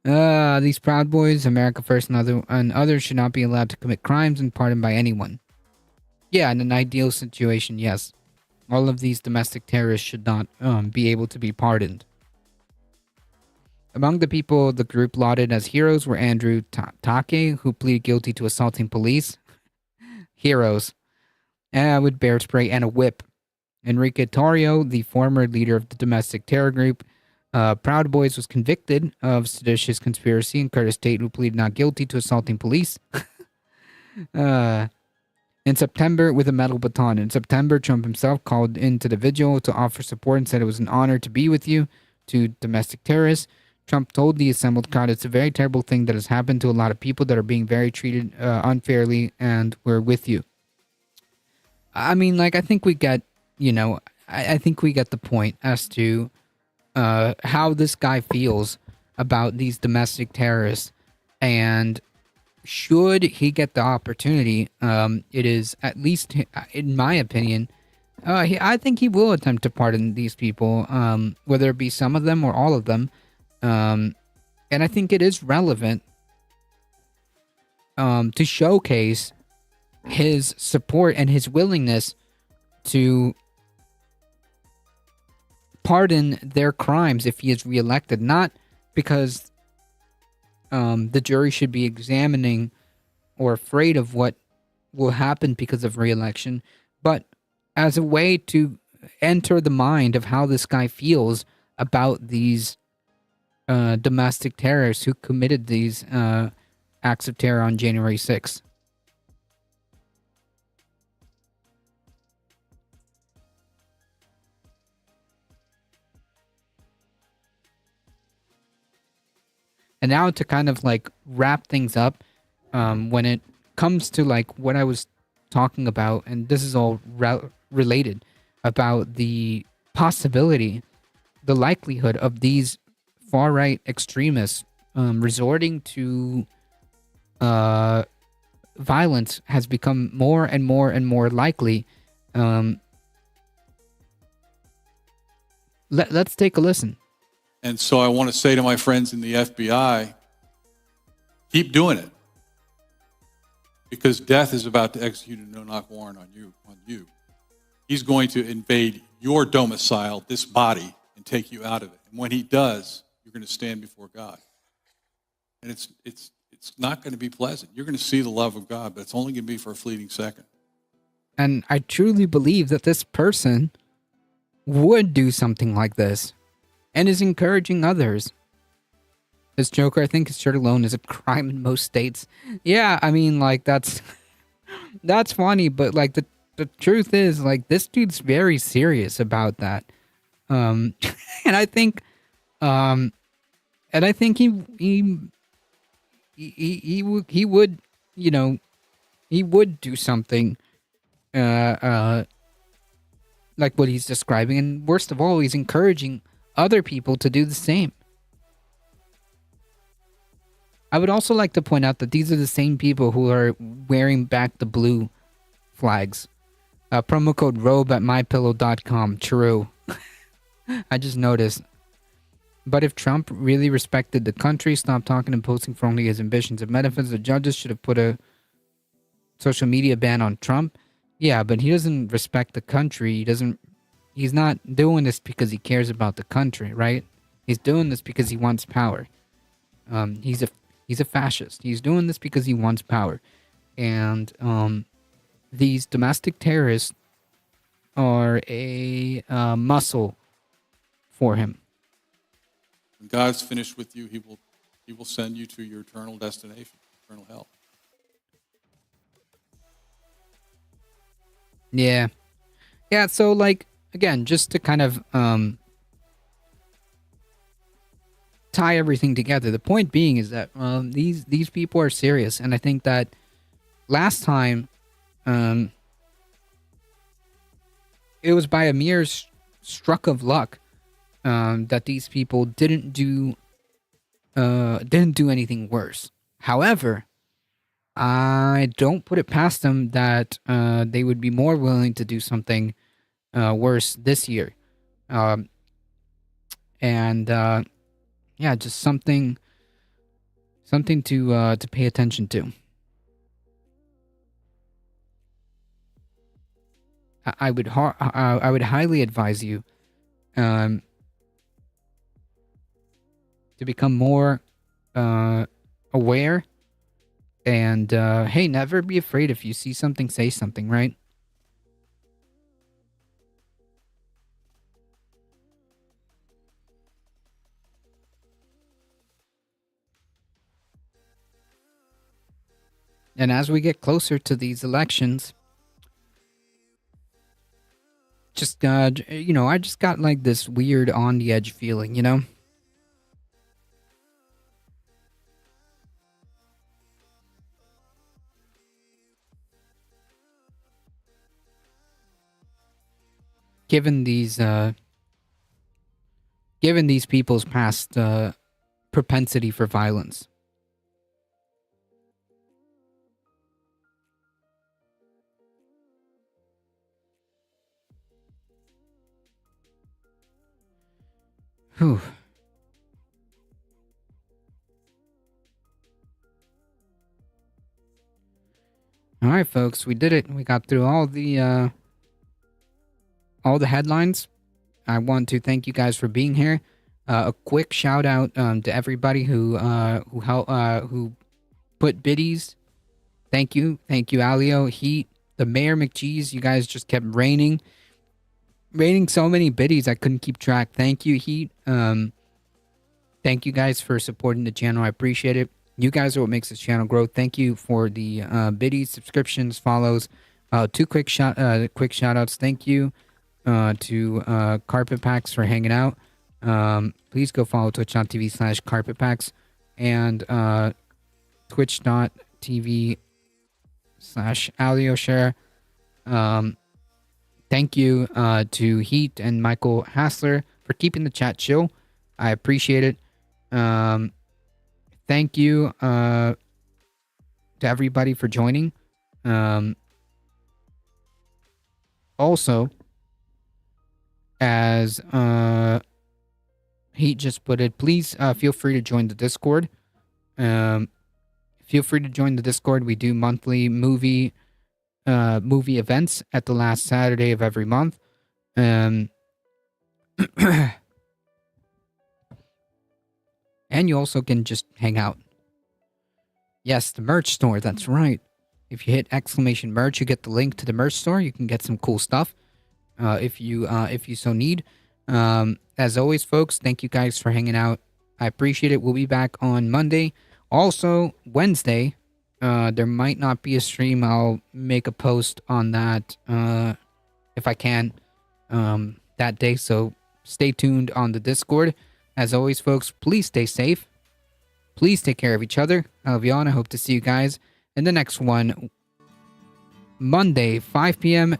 Speaker 2: These Proud Boys, America First, and others should not be allowed to commit crimes and pardoned by anyone. Yeah, in an ideal situation, yes. All of these domestic terrorists should not be able to be pardoned. Among the people the group lauded as heroes were Andrew Take, who pleaded guilty to assaulting police. Heroes. With bear spray and a whip. Enrique Tarrio, the former leader of the domestic terror group Proud Boys, was convicted of seditious conspiracy, and Curtis Tate, who pleaded not guilty to assaulting police. In September, with a metal baton. In September, Trump himself called into the vigil to offer support and said it was an honor to be with you. To domestic terrorists, Trump told the assembled crowd, "It's a very terrible thing that has happened to a lot of people that are being very treated unfairly, and we're with you." I mean, like, I think we get, I think we get the point as to how this guy feels about these domestic terrorists, and should he get the opportunity, it is, at least in my opinion, I think he will attempt to pardon these people, whether it be some of them or all of them. And I think it is relevant to showcase his support and his willingness to pardon their crimes if he is reelected. Not because the jury should be examining or afraid of what will happen because of reelection, but as a way to enter the mind of how this guy feels about these domestic terrorists who committed these acts of terror on January 6th. And now to kind of like wrap things up, when it comes to like what I was talking about, and this is all related, about the possibility, the likelihood of these far-right extremists resorting to violence has become more and more and more likely. Let's take a listen.
Speaker 12: And so I want to say to my friends in the FBI, keep doing it. Because death is about to execute a no-knock warrant on you. He's going to invade your domicile, this body, and take you out of it. And when he does, you're going to stand before God. And it's not going to be pleasant. You're going to see the love of God, but it's only going to be for a fleeting second.
Speaker 2: And I truly believe that this person would do something like this and is encouraging others. This Joker, I think, is shirt alone is a crime in most states. Yeah, I mean, like, that's funny, but like the truth is, like, this dude's very serious about that. And I think, he would, you know, he would do something, like what he's describing, and worst of all, he's encouraging other people to do the same. I would also like to point out that these are the same people who are wearing back the blue flags. Promo code ROBE at mypillow.com. True. I just noticed. But if Trump really respected the country, stopped talking and posting for only his ambitions and benefits, the judges should have put a social media ban on Trump. Yeah, but he doesn't respect the country. He's not doing this because he cares about the country, right? He's doing this because he wants power. He's a fascist. He's doing this because he wants power. And these domestic terrorists are a muscle for him.
Speaker 12: When God's finished with you, he will send you to your eternal destination, eternal hell.
Speaker 2: Yeah. Yeah, so like, again, just to kind of tie everything together, the point being is that these people are serious, and I think that last time it was by a mere stroke of luck that these people didn't do anything worse. However, I don't put it past them that they would be more willing to do something worse this year. Yeah, just something to pay attention to. I would highly advise you to become more aware. And, hey, never be afraid. If you see something, say something, right? And as we get closer to these elections, I just got like this weird on the edge feeling, you know? Given these people's past propensity for violence. Whew. All right, folks, we did it. We got through all the headlines. I want to thank you guys for being here. A quick shout out to everybody who put biddies. Thank you, Alio, Heat, the Mayor McGee's. You guys just kept raining so many biddies I couldn't keep track. Thank you, Heat. Thank you guys for supporting the channel. I appreciate it. You guys are what makes this channel grow. Thank you for the biddies, subscriptions, follows. Two quick shout outs. Thank you to Carpet Packs for hanging out. Please go follow twitch.tv/carpetpacks and twitch.tv/AlioShare. Thank you to Heat and Michael Hassler for keeping the chat chill. I appreciate it. Thank you to everybody for joining. Also, as Heat just put it, please feel free to join the Discord. Feel free to join the Discord. We do monthly movie events at the last Saturday of every month. And you also can just hang out. Yes, the merch store, that's right. If you hit !merch, you get the link to the merch store. You can get some cool stuff if you so need. As always, folks, thank you guys for hanging out. I appreciate it. We'll be back on Monday. Also, Wednesday, there might not be a stream. I'll make a post on that if I can that day. So stay tuned on the Discord. As always, folks, please stay safe. Please take care of each other. I love y'all, and I hope to see you guys in the next one. Monday, 5 p.m.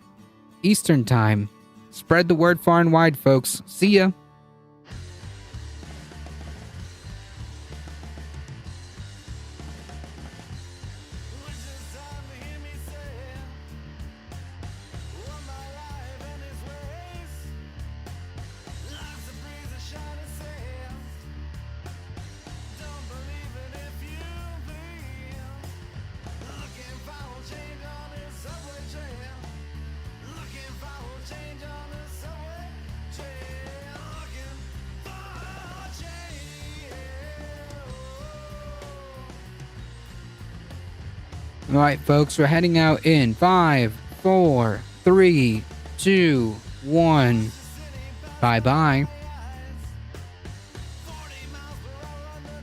Speaker 2: Eastern Time. Spread the word far and wide, folks. See ya. All right, folks, we're heading out in 5, 4, 3, 2, 1. Bye-bye.